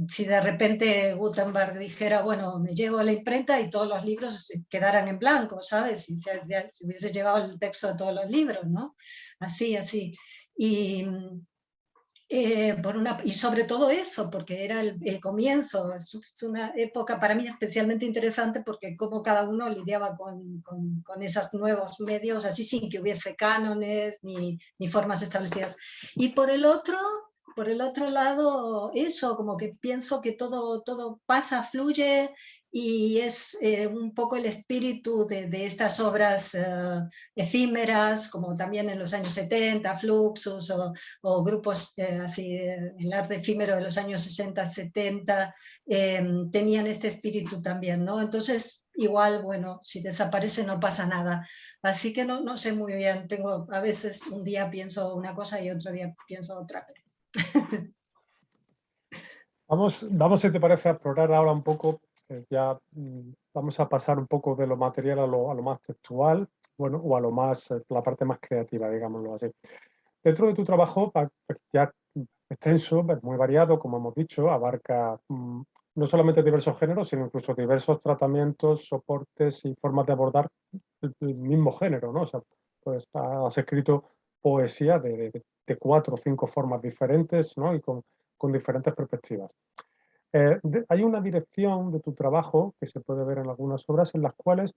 si de repente Gutenberg dijera, bueno, me llevo la imprenta y todos los libros quedaran en blanco, ¿sabes? Si hubiese llevado el texto de todos los libros, ¿no? Así. Y, y sobre todo eso, porque era el comienzo, es una época para mí especialmente interesante porque cómo cada uno lidiaba con esos nuevos medios, así sin que hubiese cánones ni formas establecidas. Y por el otro lado, eso, como que pienso que todo pasa, fluye, y es un poco el espíritu de estas obras efímeras, como también en los años 70, Fluxus o grupos así, el arte efímero de los años 60, 70, tenían este espíritu también, ¿no? Entonces, igual, bueno, si desaparece no pasa nada. Así que no sé muy bien, a veces un día pienso una cosa y otro día pienso otra. Vamos, si te parece, a explorar ahora un poco, vamos a pasar un poco de lo material a lo más textual, bueno, o a lo más, la parte más creativa, digámoslo así. Dentro de tu trabajo, ya extenso, muy variado, como hemos dicho, abarca no solamente diversos géneros, sino incluso diversos tratamientos, soportes y formas de abordar el mismo género, ¿no? O sea, pues has escrito poesía de 4 o 5 formas diferentes, ¿no? Y con diferentes perspectivas. Hay una dirección de tu trabajo que se puede ver en algunas obras en las cuales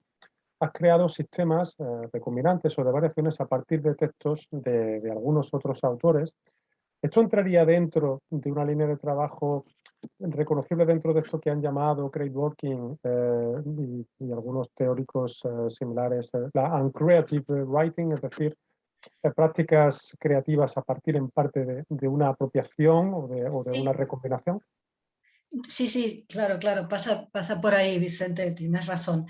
has creado sistemas recombinantes o de variaciones a partir de textos de algunos otros autores. ¿Esto entraría dentro de una línea de trabajo reconocible dentro de esto que han llamado Craig Dworkin y algunos teóricos similares, la uncreative writing, es decir, prácticas creativas a partir en parte de una apropiación o de una recombinación? Sí, claro, pasa por ahí, Vicente, tienes razón.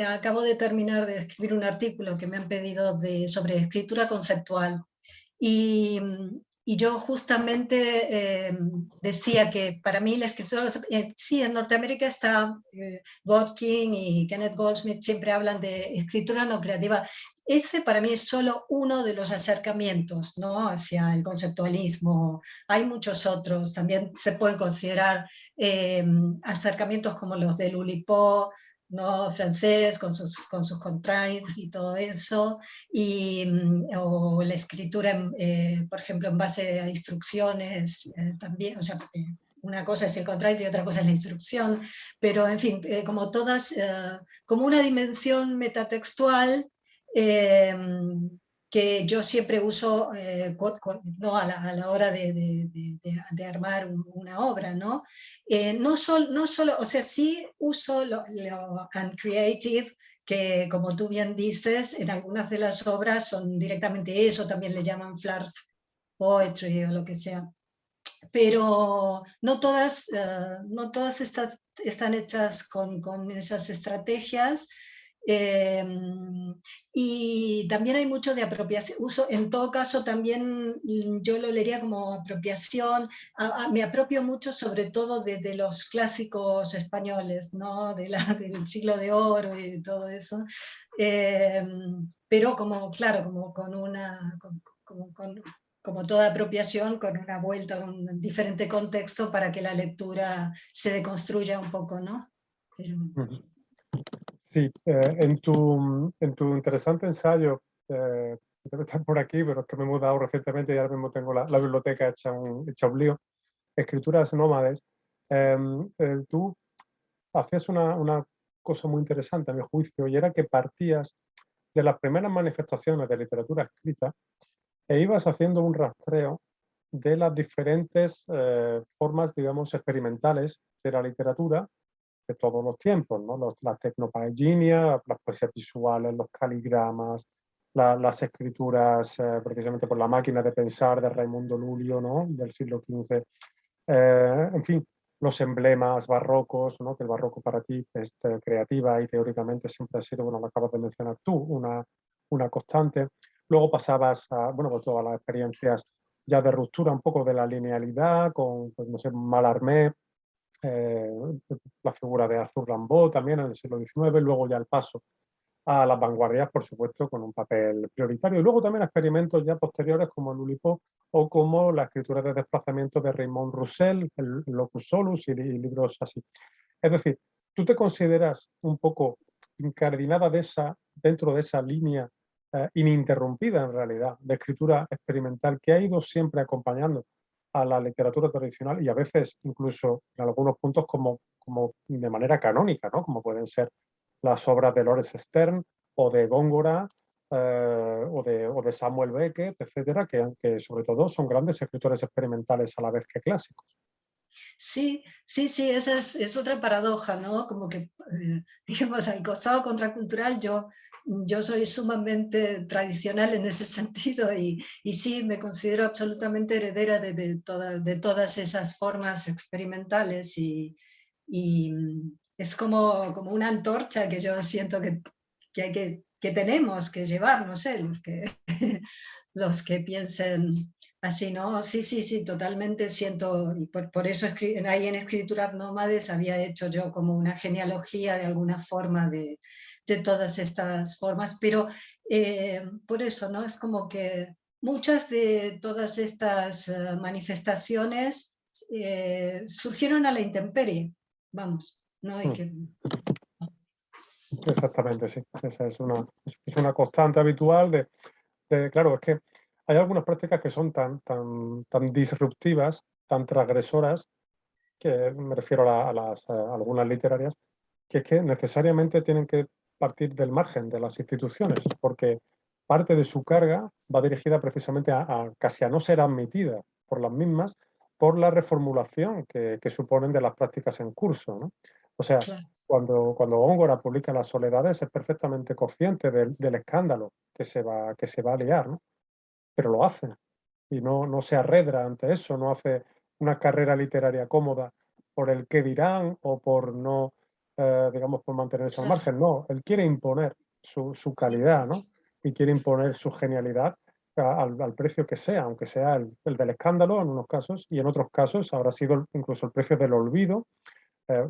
Acabo de terminar de escribir un artículo que me han pedido sobre escritura conceptual y yo justamente decía que para mí la escritura, sí, en Norteamérica está Godkin y Kenneth Goldsmith, siempre hablan de escritura no creativa. Ese para mí es solo uno de los acercamientos, ¿no?, hacia el conceptualismo. Hay muchos otros, también se pueden considerar acercamientos como los de Oulipo, ¿no?, francés, con sus contraints y todo eso, o la escritura, por ejemplo, en base a instrucciones también, o sea, una cosa es el contraint y otra cosa es la instrucción, pero en fin, como todas, como una dimensión metatextual que yo siempre uso ¿no? a la hora de armar una obra, ¿no? No solo, o sea, sí uso lo uncreative, que como tú bien dices, en algunas de las obras son directamente eso, también le llaman flirt poetry o lo que sea. Pero no todas están hechas con esas estrategias. Y también hay mucho de apropiación, en todo caso también yo lo leería como apropiación, me apropio mucho sobre todo de los clásicos españoles, ¿no? del siglo de oro y todo eso, pero como, claro, como con una... como toda apropiación, con una vuelta, con un diferente contexto para que la lectura se deconstruya un poco, ¿no? Pero... Sí, en tu interesante ensayo, debe estar por aquí, pero es que me he mudado recientemente y ahora mismo tengo la biblioteca hecha un lío, Escrituras nómades, tú hacías una cosa muy interesante a mi juicio, y era que partías de las primeras manifestaciones de literatura escrita e ibas haciendo un rastreo de las diferentes formas, digamos, experimentales de la literatura de todos los tiempos, ¿no? La tecnopaeginia, las poesías visuales, los caligramas, las escrituras precisamente por la máquina de pensar de Raimundo Lulio, ¿no? Del siglo XV. En fin, los emblemas barrocos, ¿no? Que el barroco para ti es creativa y teóricamente siempre ha sido, bueno, lo acabas de mencionar tú, una constante. Luego pasabas a, bueno, pues todas las experiencias ya de ruptura un poco de la linealidad, con, pues, no sé, Mallarmé, la figura de Arthur Rimbaud también en el siglo XIX, luego ya el paso a las vanguardias, por supuesto, con un papel prioritario. Y luego también experimentos ya posteriores como el Oulipo o como la escritura de desplazamiento de Raymond Roussel, el Locus Solus y libros así. Es decir, ¿tú te consideras un poco incardinada dentro de esa línea ininterrumpida, en realidad, de escritura experimental que ha ido siempre acompañando a la literatura tradicional y a veces incluso en algunos puntos como de manera canónica, ¿no? Como pueden ser las obras de Lawrence Stern o de Góngora o de Samuel Beckett, etcétera, que sobre todo son grandes escritores experimentales a la vez que clásicos? Sí, esa es otra paradoja, ¿no? Como que, digamos, al costado contracultural yo soy sumamente tradicional en ese sentido y sí, me considero absolutamente heredera de todas esas formas experimentales y es como una antorcha que yo siento que tenemos que llevar, no sé, los que piensen así, ¿no? Sí, totalmente siento, y por eso ahí en Escrituras Nómades había hecho yo como una genealogía de alguna forma de todas estas formas, pero por eso, ¿no? Es como que muchas de todas estas manifestaciones surgieron a la intemperie, vamos, ¿no? Y que... Exactamente, sí. Esa es una constante habitual claro, es que hay algunas prácticas que son tan disruptivas, tan transgresoras, que me refiero a algunas literarias, que es que necesariamente tienen que partir del margen de las instituciones, porque parte de su carga va dirigida precisamente casi a no ser admitida por las mismas por la reformulación que suponen de las prácticas en curso, ¿no? O sea, Claro. cuando Góngora publica Las Soledades es perfectamente consciente del escándalo que se va a liar, ¿no? Pero lo hace y no se arredra ante eso, no hace una carrera literaria cómoda por el qué dirán o por no, digamos, por mantenerse al margen. No, él quiere imponer su calidad, ¿no? Y quiere imponer su genialidad al precio que sea, aunque sea el del escándalo en unos casos y en otros casos habrá sido incluso el precio del olvido.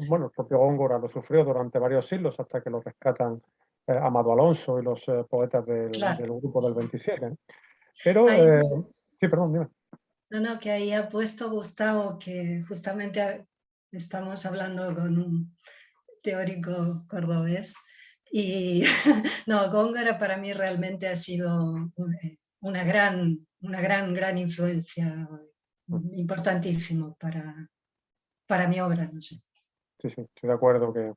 Bueno, el propio Góngora lo sufrió durante varios siglos hasta que lo rescatan Amado Alonso y los poetas del grupo del 27. Pero, sí, perdón, dime. No, que ahí ha puesto Gustavo que justamente estamos hablando con un teórico cordobés y no, Góngora para mí realmente ha sido una gran influencia, importantísimo para mi obra, no sé. Sí, estoy de acuerdo que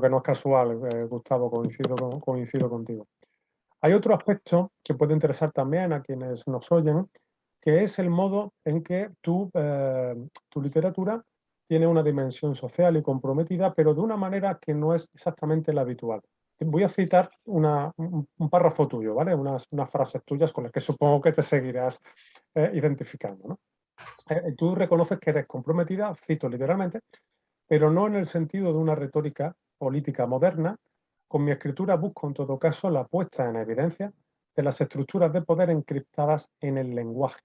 no es casual, Gustavo, coincido contigo. Hay otro aspecto que puede interesar también a quienes nos oyen, que es el modo en que tu literatura tiene una dimensión social y comprometida, pero de una manera que no es exactamente la habitual. Voy a citar un párrafo tuyo, ¿vale? Unas frases tuyas con las que supongo que te seguirás identificando, ¿no? Tú reconoces que eres comprometida, cito literalmente, pero no en el sentido de una retórica política moderna. Con mi escritura busco en todo caso la puesta en evidencia de las estructuras de poder encriptadas en el lenguaje.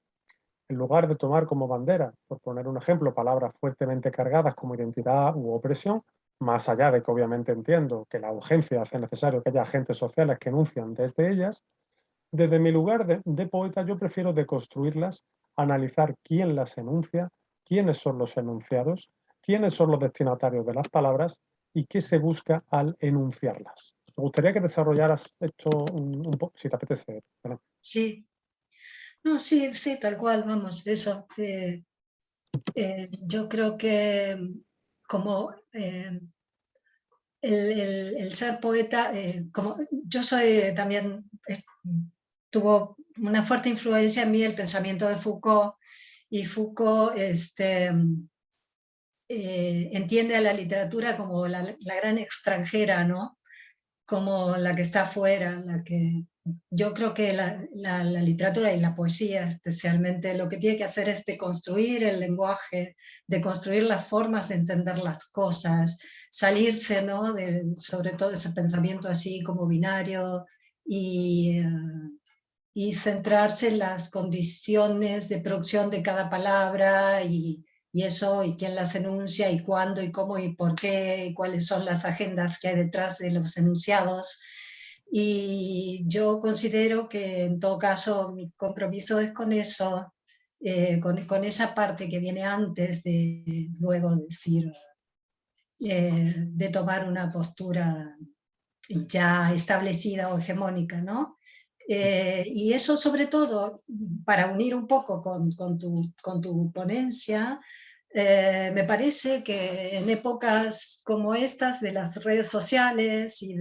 En lugar de tomar como bandera, por poner un ejemplo, palabras fuertemente cargadas como identidad u opresión, más allá de que obviamente entiendo que la urgencia hace necesario que haya agentes sociales que enuncian desde ellas, desde mi lugar de poeta yo prefiero deconstruirlas, analizar quién las enuncia, quiénes son los enunciados, quiénes son los destinatarios de las palabras y qué se busca al enunciarlas. Me gustaría que desarrollaras esto un poco, si te apetece. ¿Verdad? Sí, no, sí, sí, tal cual, vamos, eso. Yo creo que como el ser poeta, como yo soy también, tuvo una fuerte influencia en mí el pensamiento de Foucault, y Foucault entiende a la literatura como la gran extranjera, ¿no? Como la que está afuera, la que... Yo creo que la literatura y la poesía especialmente lo que tiene que hacer es deconstruir el lenguaje, deconstruir las formas de entender las cosas, salirse, ¿no? Sobre todo ese pensamiento así como binario y centrarse en las condiciones de producción de cada palabra y eso, y quién las enuncia, y cuándo, y cómo, y por qué, y cuáles son las agendas que hay detrás de los enunciados. Y yo considero que en todo caso mi compromiso es con eso, con esa parte que viene antes de luego decir, de tomar una postura ya establecida o hegemónica, ¿no? Y eso sobre todo, para unir un poco con tu ponencia, me parece que en épocas como estas de las redes sociales y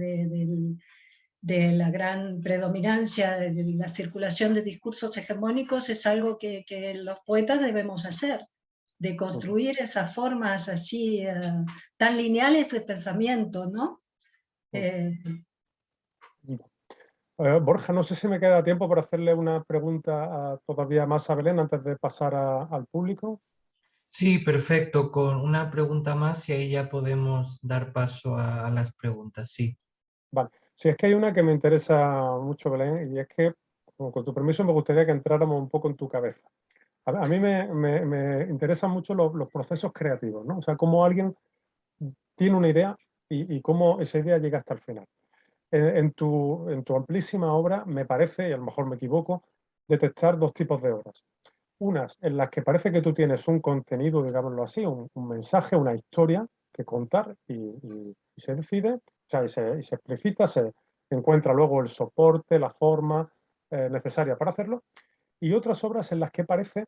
de la gran predominancia de la circulación de discursos hegemónicos es algo que los poetas debemos hacer, de construir esas formas así tan lineales de pensamiento, ¿no? Borja, no sé si me queda tiempo para hacerle una pregunta todavía más a Belén antes de pasar al público. Sí, perfecto. Con una pregunta más y ahí ya podemos dar paso a las preguntas. Sí. Vale. Si es que hay una que me interesa mucho, Belén, y es que, con tu permiso, me gustaría que entráramos un poco en tu cabeza. A mí me interesan mucho los procesos creativos, ¿no? O sea, cómo alguien tiene una idea y cómo esa idea llega hasta el final. En tu amplísima obra, me parece, y a lo mejor me equivoco, detectar dos tipos de obras. Unas en las que parece que tú tienes un contenido, digámoslo así, un mensaje, una historia que contar y se decide, o sea, y se explicita, se encuentra luego el soporte, la forma necesaria para hacerlo. Y otras obras en las que parece,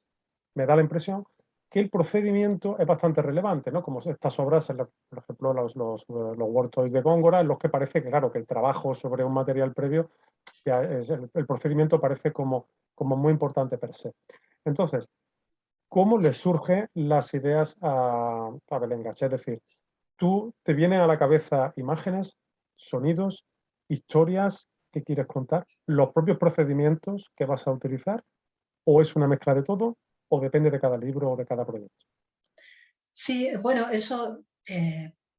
me da la impresión, que el procedimiento es bastante relevante, ¿no? Como estas obras, por ejemplo, los War Toys de Góngora, en los que parece que, claro, que el trabajo sobre un material previo, el procedimiento parece como muy importante per se. Entonces, ¿cómo le surgen las ideas a Belén Gach? Es decir, ¿tú te vienen a la cabeza imágenes, sonidos, historias que quieres contar, los propios procedimientos que vas a utilizar, o es una mezcla de todo, o depende de cada libro o de cada proyecto? Sí, bueno, eso,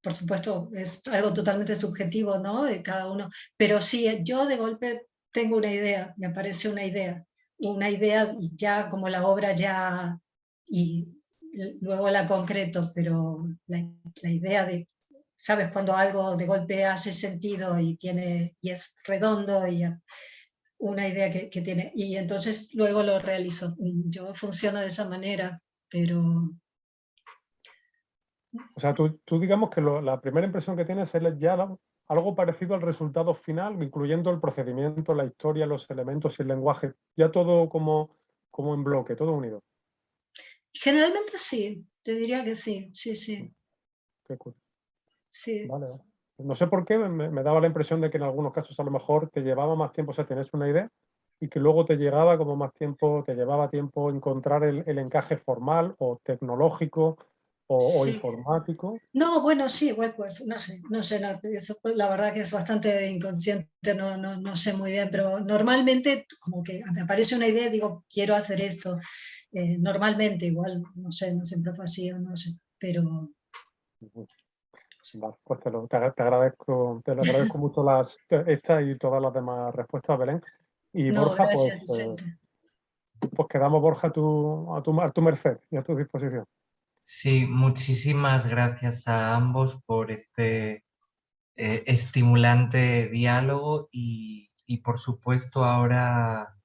por supuesto, es algo totalmente subjetivo, ¿no? De cada uno. Pero sí, yo de golpe tengo una idea, me parece una idea ya como la obra ya, y luego la concreto, pero la idea de, ¿sabes? Cuando algo de golpe hace sentido y es redondo y una idea que tiene, y entonces luego lo realizo. Yo funciono de esa manera, pero... O sea, tú digamos que la primera impresión que tienes es ya algo parecido al resultado final, incluyendo el procedimiento, la historia, los elementos y el lenguaje, ya todo como en bloque, todo unido. Generalmente sí, te diría que sí, sí, sí. Qué cool. Sí. Vale, vale. no sé por qué, me daba la impresión de que en algunos casos a lo mejor te llevaba más tiempo, o sea, tenías una idea y que luego te llegaba como más tiempo, te llevaba tiempo encontrar el encaje formal o tecnológico o Sí. informático. No, bueno, sí, igual pues, no sé, eso, pues, la verdad que es bastante inconsciente, no sé muy bien, pero normalmente como que me aparece una idea y digo, quiero hacer esto, normalmente igual, no sé, no siempre fue así o no sé, pero... Vale, pues te lo agradezco mucho esta y todas las demás respuestas, Belén. Y No, Borja, gracias, Vicente. pues quedamos, Borja, a tu merced y a tu disposición. Sí, muchísimas gracias a ambos por este estimulante diálogo y por supuesto ahora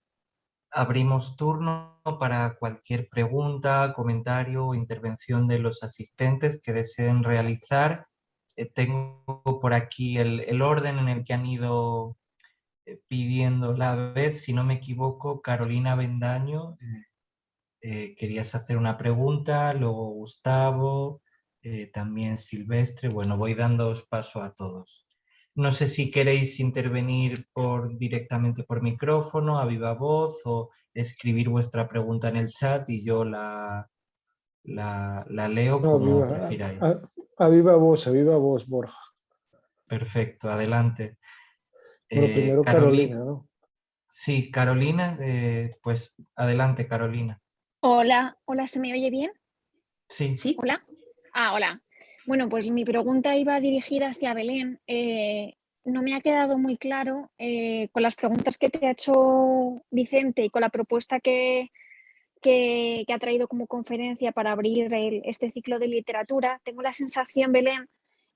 abrimos turno para cualquier pregunta, comentario o intervención de los asistentes que deseen realizar. Tengo por aquí el orden en el que han ido pidiendo la vez, si no me equivoco, Carolina Bendaño, querías hacer una pregunta, luego Gustavo, también Silvestre. Bueno, voy dándoos paso a todos. No sé si queréis intervenir directamente por micrófono, a viva voz, o escribir vuestra pregunta en el chat y yo la leo como prefiráis. A viva voz, Borja. Perfecto, adelante. Bueno, primero Carolina, ¿no? Sí, Carolina, pues adelante, Carolina. Hola, hola, ¿se me oye bien? Sí. ¿Sí? Hola. Hola. Bueno, pues mi pregunta iba dirigida hacia Belén. No me ha quedado muy claro con las preguntas que te ha hecho Vicente y con la propuesta que ha traído como conferencia para abrir este ciclo de literatura. Tengo la sensación, Belén,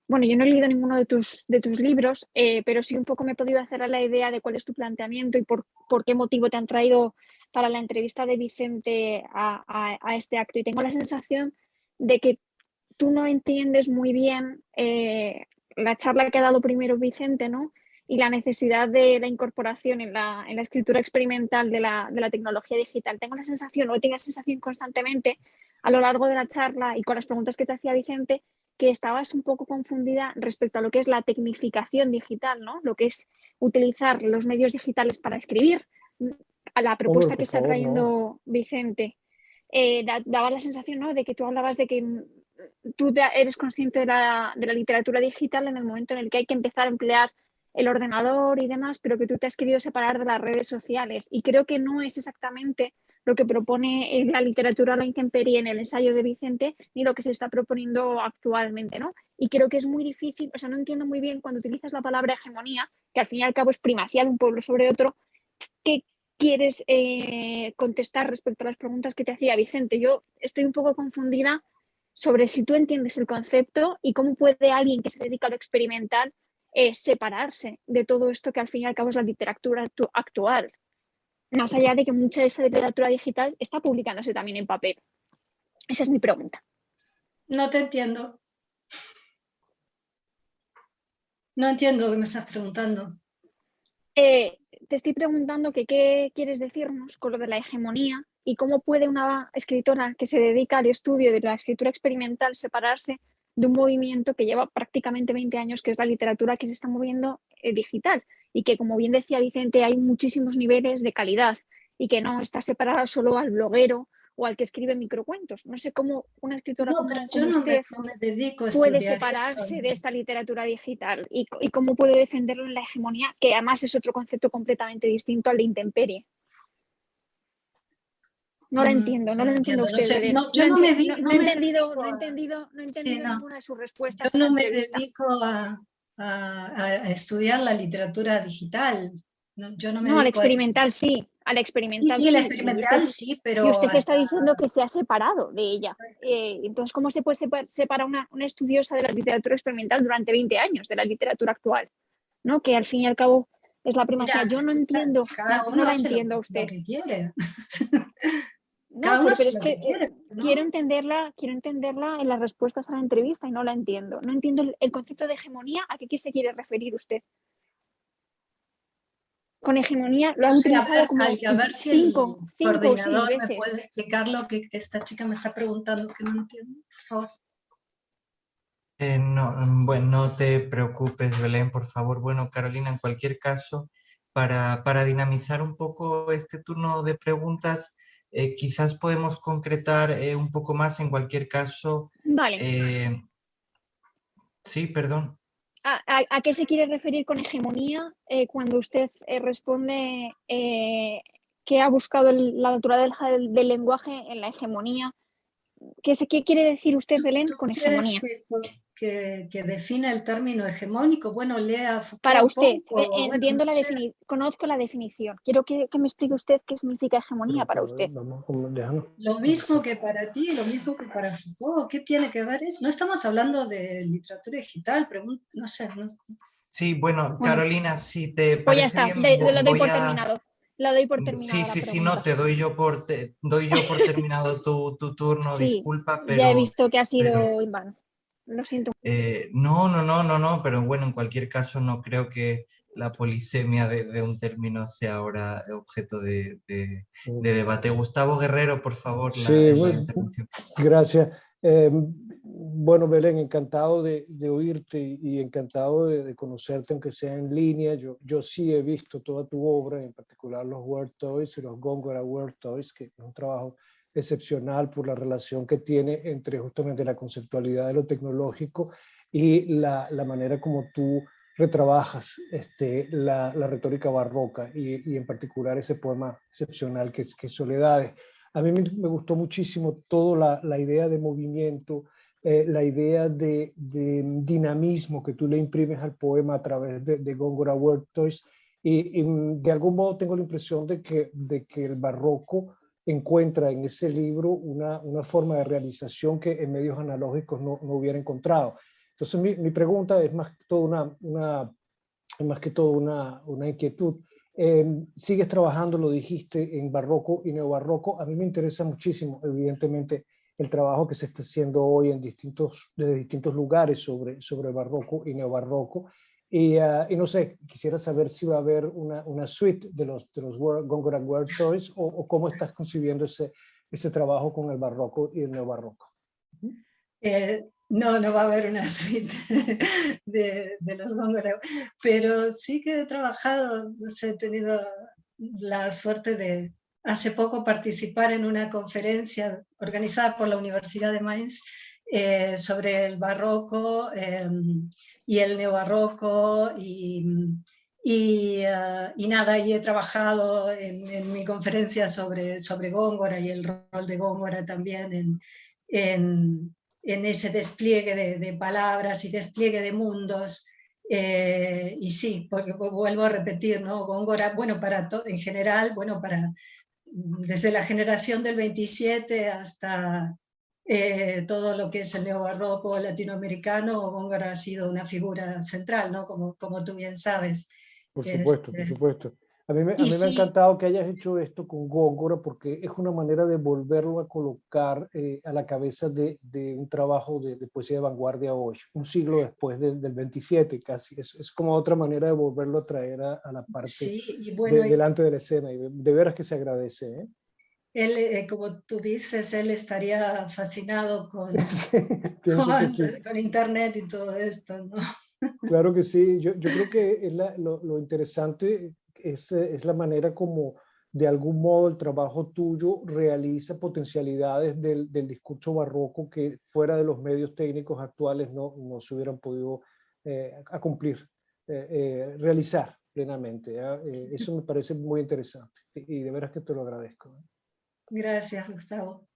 bueno, yo no he leído ninguno de tus libros, pero sí un poco me he podido hacer a la idea de cuál es tu planteamiento y por qué motivo te han traído para la entrevista de Vicente a este acto. Y tengo la sensación de que tú no entiendes muy bien la charla que ha dado primero Vicente, ¿no? Y la necesidad de la incorporación en la escritura experimental de la tecnología digital. Tengo la sensación, o tengo la sensación constantemente a lo largo de la charla y con las preguntas que te hacía Vicente, que estabas un poco confundida respecto a lo que es la tecnificación digital, ¿no? Lo que es utilizar los medios digitales para escribir, a la propuesta Hombre, que por está favor, no. trayendo Vicente. Daba la sensación, ¿no?, de que tú hablabas de que tú eres consciente de la literatura digital en el momento en el que hay que empezar a emplear el ordenador y demás, pero que tú te has querido separar de las redes sociales. Y creo que no es exactamente lo que propone la literatura a la intemperie en el ensayo de Vicente, ni lo que se está proponiendo actualmente, ¿no? Y creo que es muy difícil, o sea, no entiendo muy bien cuando utilizas la palabra hegemonía, que al fin y al cabo es primacía de un pueblo sobre otro, ¿qué quieres contestar respecto a las preguntas que te hacía Vicente? Yo estoy un poco confundida sobre si tú entiendes el concepto y cómo puede alguien que se dedica a lo experimental separarse de todo esto que al fin y al cabo es la literatura actual, más allá de que mucha de esa literatura digital está publicándose también en papel. Esa es mi pregunta. No te entiendo. No entiendo lo que me estás preguntando. Te estoy preguntando que qué quieres decirnos con lo de la hegemonía y cómo puede una escritora que se dedica al estudio de la escritura experimental separarse de un movimiento que lleva prácticamente 20 años, que es la literatura que se está moviendo digital y que, como bien decía Vicente, hay muchísimos niveles de calidad y que no está separada solo al bloguero o al que escribe microcuentos. No sé cómo una escritora No, pero yo como no usted me dedico a puede estudiar separarse eso. de esta literatura digital y cómo puede defenderlo en la hegemonía, que además es otro concepto completamente distinto al de intemperie. No lo entiendo, no lo entiendo usted, sé, Belén. no, yo no me dedico, No he entendido sí, no. ninguna de sus respuestas Yo en la no me entrevista. dedico a estudiar la literatura digital. No, yo no me No, al dedico a eso. experimental sí, al experimental Sí, el sí. experimental sí, Y pero usted está hasta... diciendo que se ha separado de ella. Entonces, ¿cómo se puede separar una estudiosa de la literatura experimental durante 20 años de la literatura actual? ¿No? Que al fin y al cabo es la primacía. Mira, Yo no entiendo, cada no uno la hace entiendo a lo usted. que quiere. No, Cada uno pero hace es lo que que quiere, ¿no? quiero entenderla en las respuestas a la entrevista y no la entiendo. No entiendo el concepto de hegemonía. ¿A qué se quiere referir usted? Con hegemonía lo ha No sé, utilizado como a ver si el 5 o 6 coordinador me veces. puede explicar lo que esta chica me está preguntando, que no entiendo, por favor. No, bueno, no te preocupes, Belén, por favor. Bueno, Carolina, en cualquier caso, para dinamizar un poco este turno de preguntas, quizás podemos concretar un poco más. En cualquier caso, Vale. Sí, perdón. ¿A qué se quiere referir con hegemonía cuando usted responde que ha buscado la naturaleza del lenguaje en la hegemonía? ¿Qué quiere decir usted, Belén, ¿Tú con quieres hegemonía? que defina el término hegemónico? Bueno, lea Foucault Para un usted, poco, bueno, entiendo no sé. conozco la definición. Quiero que me explique usted qué significa hegemonía para usted. Déjanos. Lo mismo que para ti, lo mismo que para Foucault. ¿Qué tiene que ver eso? No estamos hablando de literatura digital, no sé. No. Sí, bueno, Bueno, Carolina, si te pues ya parece está, bien, lo doy voy por a... terminado. Lo doy por Sí, terminada la sí, sí, no, pregunta. doy yo por terminado tu turno, Sí, disculpa, ya he pero... visto que ha sido en vano. Lo siento. No, pero bueno, en cualquier caso no creo que la polisemia de un término sea ahora objeto de debate. Gustavo Guerrero, por favor, Sí, la intervención. gracias. Bueno, Belén, encantado de oírte y encantado de conocerte, aunque sea en línea. Yo sí he visto toda tu obra, en particular los Word Toys y los Góngora Word Toys, que es un trabajo excepcional por la relación que tiene entre justamente la conceptualidad de lo tecnológico y la manera como tú retrabajas la retórica barroca y en particular ese poema excepcional que es Soledades. A mí me gustó muchísimo toda la idea de movimiento, la idea de dinamismo que tú le imprimes al poema a través de Góngora Word Toys y de algún modo tengo la impresión de que el barroco encuentra en ese libro una forma de realización que en medios analógicos no hubiera encontrado. Entonces mi pregunta es más que todo una inquietud. Sigues trabajando, lo dijiste, en barroco y neobarroco. A mí me interesa muchísimo, evidentemente, el trabajo que se está haciendo hoy en de distintos lugares sobre barroco y neobarroco. Y no sé, quisiera saber si va a haber una suite de los Góngora Word Toys o cómo estás concibiendo ese trabajo con el barroco y el neobarroco. No va a haber una suite de los Góngora, pero sí que he trabajado, no sé, he tenido la suerte de hace poco participar en una conferencia organizada por la Universidad de Mainz sobre el barroco y el neobarroco y nada, y he trabajado en mi conferencia sobre Góngora y el rol de Góngora también en ese despliegue de palabras y despliegue de mundos. Y sí, porque vuelvo a repetir, ¿no? Góngora, bueno, en general, bueno, desde la generación del 27 hasta todo lo que es el neobarroco latinoamericano, Góngora ha sido una figura central, ¿no? Como tú bien sabes. Por supuesto, por supuesto. A mí me ha sí, encantado que hayas hecho esto con Góngora porque es una manera de volverlo a colocar a la cabeza de un trabajo de poesía de vanguardia hoy, un siglo después del 27 casi. Es como otra manera de volverlo a traer a la parte sí, y bueno, delante de la escena y de veras que se agradece. Él, como tú dices, él estaría fascinado con internet y todo esto, ¿no? Claro que sí, yo creo que lo interesante es la manera como de algún modo el trabajo tuyo realiza potencialidades del discurso barroco que fuera de los medios técnicos actuales no se hubieran podido cumplir, realizar plenamente. Eso me parece muy interesante y de veras que te lo agradezco. Gracias, Gustavo.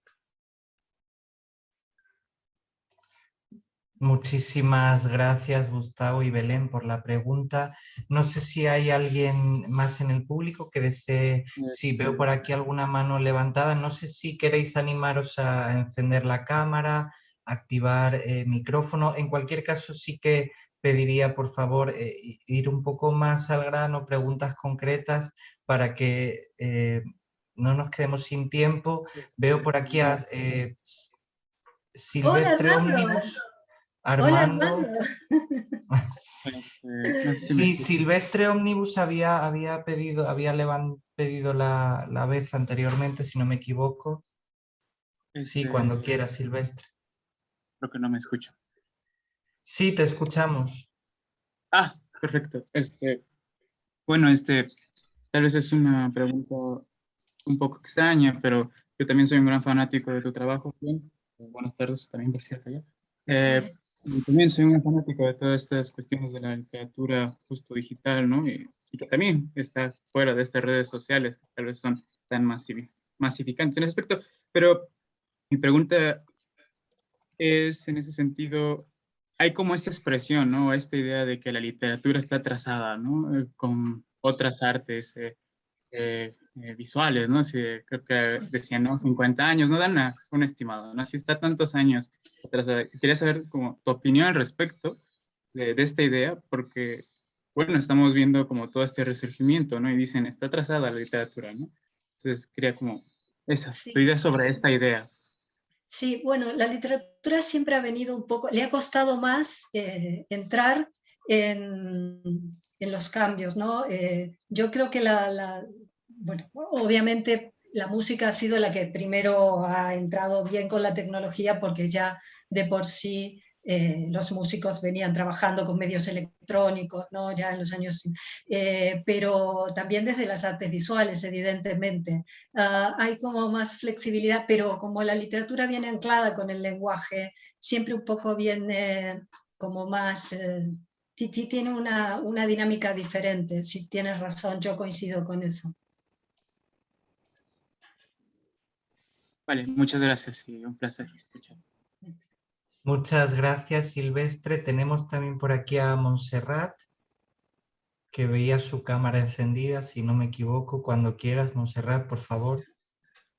Muchísimas gracias, Gustavo y Belén, por la pregunta. No sé si hay alguien más en el público que desee, si veo por aquí alguna mano levantada, no sé si queréis animaros a encender la cámara, activar micrófono. En cualquier caso, sí que pediría, por favor, ir un poco más al grano, preguntas concretas para que no nos quedemos sin tiempo. Veo por aquí a Hola, Silvestre Armando. Omnibus. Hola, Armando. No sé si Sí, Silvestre Omnibus había pedido la vez anteriormente, si no me equivoco. Sí, cuando quiera, Silvestre. Creo que no me escucho. Sí, te escuchamos. Ah, perfecto. Bueno, tal vez es una pregunta un poco extraña, pero yo también soy un gran fanático de tu trabajo, Juan. Buenas tardes también, por cierto, ya. Y también soy un gran fanático de todas estas cuestiones de la literatura justo digital, ¿no? Y que también está fuera de estas redes sociales, que tal vez son tan masificantes en ese aspecto. Pero mi pregunta es, en ese sentido, hay como esta expresión, ¿no? Esta idea de que la literatura está atrasada, ¿no? Con otras artes visuales, ¿no? Si, creo que decían, ¿no? 50 años, no dan un estimado, ¿no? Si está tantos años atrasada. Quería saber como tu opinión al respecto de esta idea, porque, bueno, estamos viendo como todo este resurgimiento, ¿no? Y dicen, está atrasada la literatura, ¿no? Entonces, quería como tu idea sobre esta idea. Sí, bueno, la literatura siempre ha venido un poco, le ha costado más entrar en los cambios, ¿no? Yo creo que bueno, obviamente la música ha sido la que primero ha entrado bien con la tecnología porque ya de por sí los músicos venían trabajando con medios electrónicos, ¿no? Ya en los años, pero también desde las artes visuales, evidentemente. Hay como más flexibilidad, pero como la literatura viene anclada con el lenguaje, siempre un poco viene como más... tiene una dinámica diferente, si tienes razón, yo coincido con eso. Vale, muchas gracias y un placer escuchar. Muchas gracias, Silvestre. Tenemos también por aquí a Montserrat, que veía su cámara encendida, si no me equivoco. Cuando quieras, Montserrat, por favor.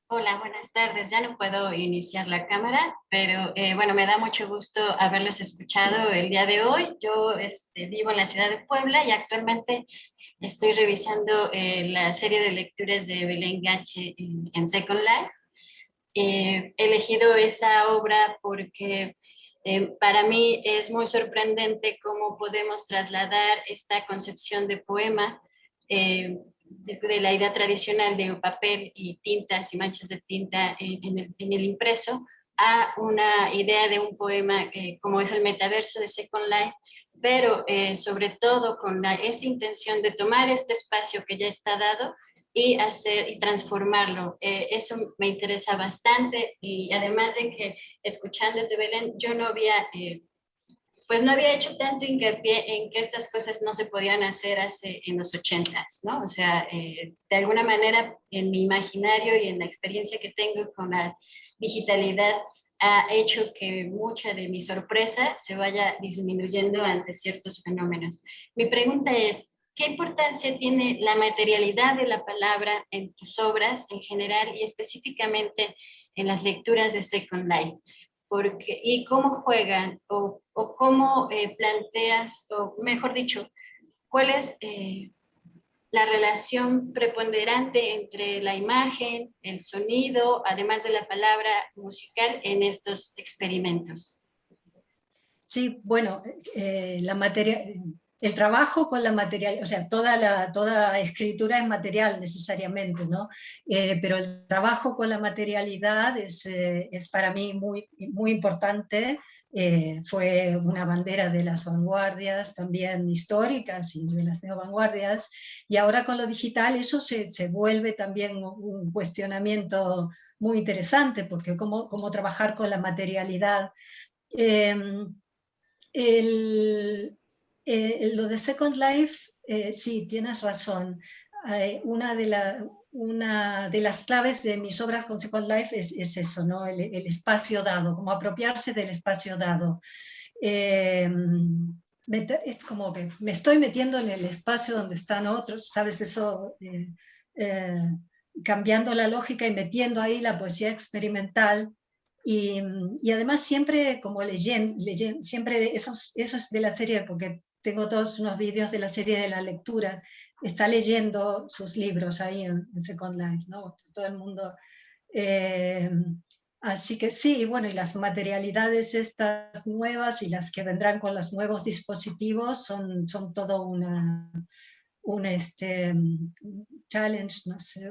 Hola, buenas tardes. Ya no puedo iniciar la cámara, pero bueno, me da mucho gusto haberlos escuchado el día de hoy. Yo vivo en la ciudad de Puebla y actualmente estoy revisando la serie de lecturas de Belén Gache en Second Life. He elegido esta obra porque para mí es muy sorprendente cómo podemos trasladar esta concepción de poema de la idea tradicional de papel y tintas y manchas de tinta en el impreso a una idea de un poema como es el metaverso de Second Life, pero sobre todo con esta intención de tomar este espacio que ya está dado y hacer y transformarlo. Eso me interesa bastante y además de que escuchándote, Belén, yo no había, pues no había hecho tanto hincapié en que estas cosas no se podían hacer en los 80s, ¿no? O sea, de alguna manera en mi imaginario y en la experiencia que tengo con la digitalidad ha hecho que mucha de mi sorpresa se vaya disminuyendo ante ciertos fenómenos. Mi pregunta es, ¿qué importancia tiene la materialidad de la palabra en tus obras en general y específicamente en las lecturas de Second Life? ¿Y cómo juegan o cómo planteas, o mejor dicho, cuál es la relación preponderante entre la imagen, el sonido, además de la palabra musical en estos experimentos? Sí, bueno, el trabajo con la material, o sea, toda escritura es material necesariamente, ¿no? Pero el trabajo con la materialidad es para mí muy, muy importante. Fue una bandera de las vanguardias también históricas y de las neovanguardias. Y ahora con lo digital eso se vuelve también un cuestionamiento muy interesante, porque cómo trabajar con la materialidad. Lo de Second Life, sí, tienes razón. Una de las claves de mis obras con Second Life es eso, ¿no? El espacio dado, como apropiarse del espacio dado. Es como que me estoy metiendo en el espacio donde están otros, ¿sabes? Eso, cambiando la lógica y metiendo ahí la poesía experimental. Y además siempre como leyendo siempre eso es de la serie, porque tengo todos unos vídeos de la serie de la lectura, está leyendo sus libros ahí en Second Life, ¿no? Todo el mundo. Así que sí, bueno, y las materialidades estas nuevas y las que vendrán con los nuevos dispositivos son todo un challenge, no sé,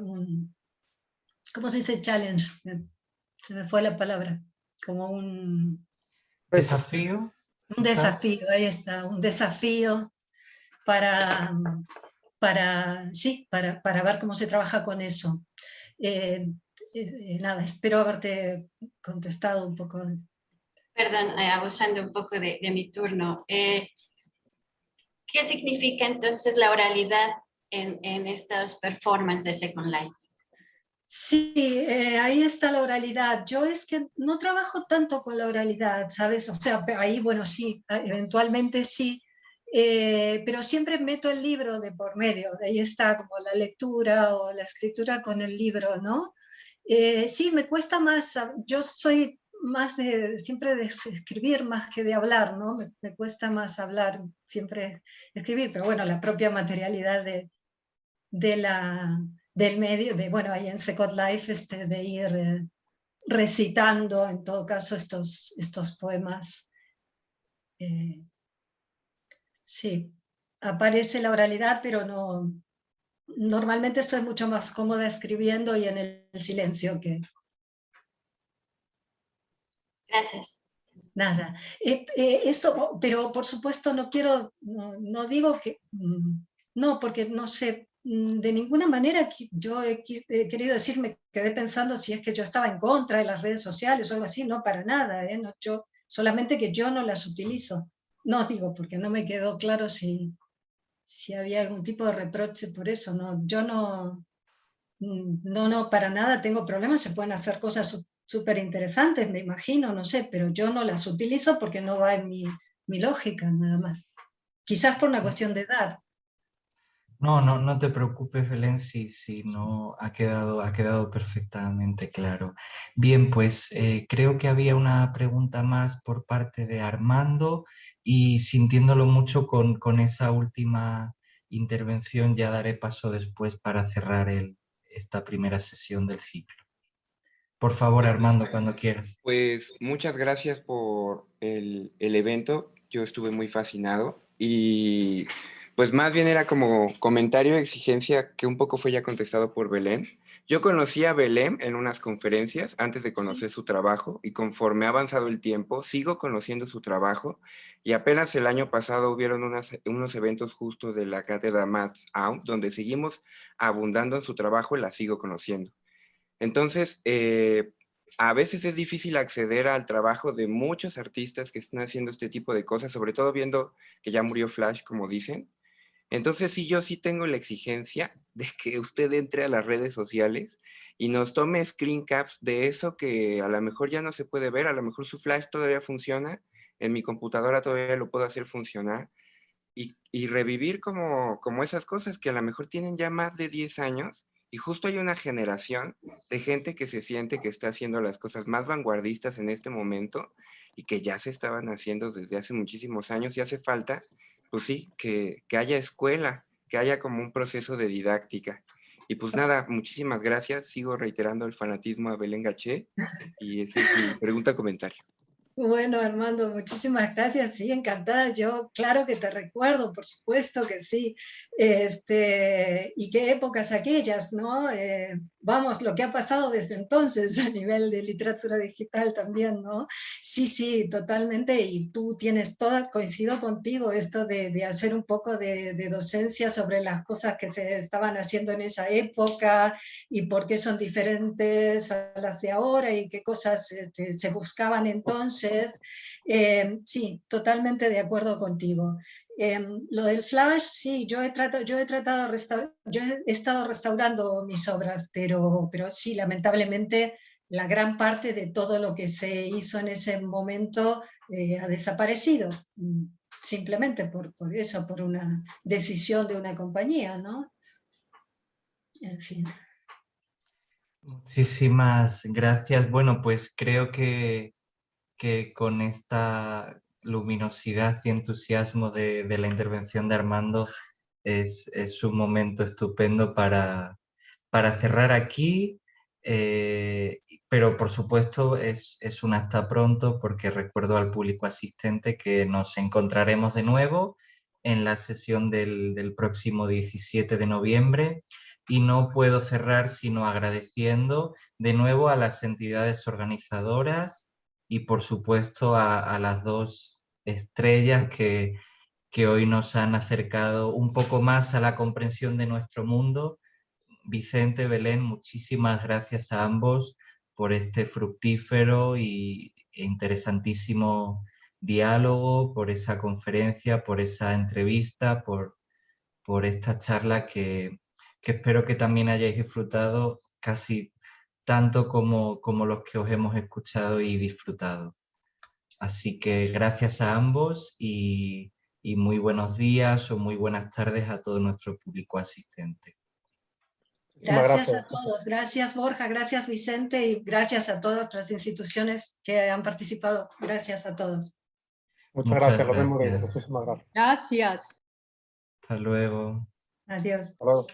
¿cómo se dice challenge? Se me fue la palabra, como un... ¿Desafío? Un desafío, ahí está, un desafío para ver cómo se trabaja con eso. Nada, espero haberte contestado un poco. Perdón, abusando un poco de mi turno. ¿Qué significa entonces la oralidad en estas performances de Second Life? Sí, ahí está la oralidad. Yo es que no trabajo tanto con la oralidad, ¿sabes? O sea, ahí, bueno, sí, eventualmente sí, pero siempre meto el libro de por medio. Ahí está como la lectura o la escritura con el libro, ¿no? Sí, me cuesta más, yo soy más siempre de escribir más que de hablar, ¿no? Me cuesta más hablar, siempre escribir, pero bueno, la propia materialidad del medio, bueno, ahí en Second Life, de ir recitando, en todo caso, estos poemas. Sí, aparece la oralidad, pero no. Normalmente estoy mucho más cómoda escribiendo y en el silencio que... Gracias. Nada. Esto, pero por supuesto no quiero, no digo que... No, porque no sé, de ninguna manera yo he querido decir, me quedé pensando si es que yo estaba en contra de las redes sociales o algo así, no, para nada, no, solamente que yo no las utilizo. No digo, porque no me quedó claro si había algún tipo de reproche por eso, no, yo no, para nada tengo problemas, se pueden hacer cosas súper interesantes, me imagino, no sé, pero yo no las utilizo porque no va en mi lógica, nada más. Quizás por una cuestión de edad. No te preocupes, Belén, si no ha quedado perfectamente claro. Bien, pues creo que había una pregunta más por parte de Armando y sintiéndolo mucho con esa última intervención ya daré paso después para cerrar esta primera sesión del ciclo. Por favor, Armando, cuando quieras. Pues muchas gracias por el evento, yo estuve muy fascinado y pues más bien era como comentario de exigencia que un poco fue ya contestado por Belén. Yo conocí a Belén en unas conferencias antes de conocer su trabajo y conforme ha avanzado el tiempo sigo conociendo su trabajo y apenas el año pasado hubieron unos eventos justo de la cátedra Maths Out donde seguimos abundando en su trabajo y la sigo conociendo. Entonces, a veces es difícil acceder al trabajo de muchos artistas que están haciendo este tipo de cosas, sobre todo viendo que ya murió Flash, como dicen. Entonces, sí, yo sí tengo la exigencia de que usted entre a las redes sociales y nos tome screen caps de eso que a lo mejor ya no se puede ver, a lo mejor su Flash todavía funciona, en mi computadora todavía lo puedo hacer funcionar, y revivir como esas cosas que a lo mejor tienen ya más de 10 años y justo hay una generación de gente que se siente que está haciendo las cosas más vanguardistas en este momento y que ya se estaban haciendo desde hace muchísimos años y hace falta, pues sí, que haya escuela, que haya como un proceso de didáctica. Y pues nada, muchísimas gracias, sigo reiterando el fanatismo a Belén Gaché y esa es mi pregunta o comentario. Bueno, Armando, muchísimas gracias, sí, encantada. Yo, claro que te recuerdo, por supuesto que sí. Y qué épocas aquellas, ¿no? Vamos, lo que ha pasado desde entonces a nivel de literatura digital también, ¿no? Sí, totalmente, y tú tienes toda, coincido contigo, esto de hacer un poco de docencia sobre las cosas que se estaban haciendo en esa época y por qué son diferentes a las de ahora y qué cosas se buscaban entonces. Sí, totalmente de acuerdo contigo. Lo del Flash, sí, yo he estado restaurando mis obras, pero sí, lamentablemente la gran parte de todo lo que se hizo en ese momento ha desaparecido, simplemente por eso, por una decisión de una compañía, ¿no? En fin. Muchísimas gracias. Bueno, pues creo que con esta luminosidad y entusiasmo de la intervención de Armando es un momento estupendo para cerrar aquí, pero por supuesto es un hasta pronto porque recuerdo al público asistente que nos encontraremos de nuevo en la sesión del próximo 17 de noviembre y no puedo cerrar sino agradeciendo de nuevo a las entidades organizadoras y por supuesto a las dos estrellas que hoy nos han acercado un poco más a la comprensión de nuestro mundo. Vicente, Belén, muchísimas gracias a ambos por este fructífero e interesantísimo diálogo, por esa conferencia, por esa entrevista, por esta charla que espero que también hayáis disfrutado casi tanto como los que os hemos escuchado y disfrutado. Así que gracias a ambos y muy buenos días o muy buenas tardes a todo nuestro público asistente. Gracias a todos, gracias Borja, gracias Vicente y gracias a todas las instituciones que han participado. Gracias a todos. Muchas gracias, lo mismo digo, muchísimas gracias. Gracias. Hasta luego. Adiós. Hasta luego.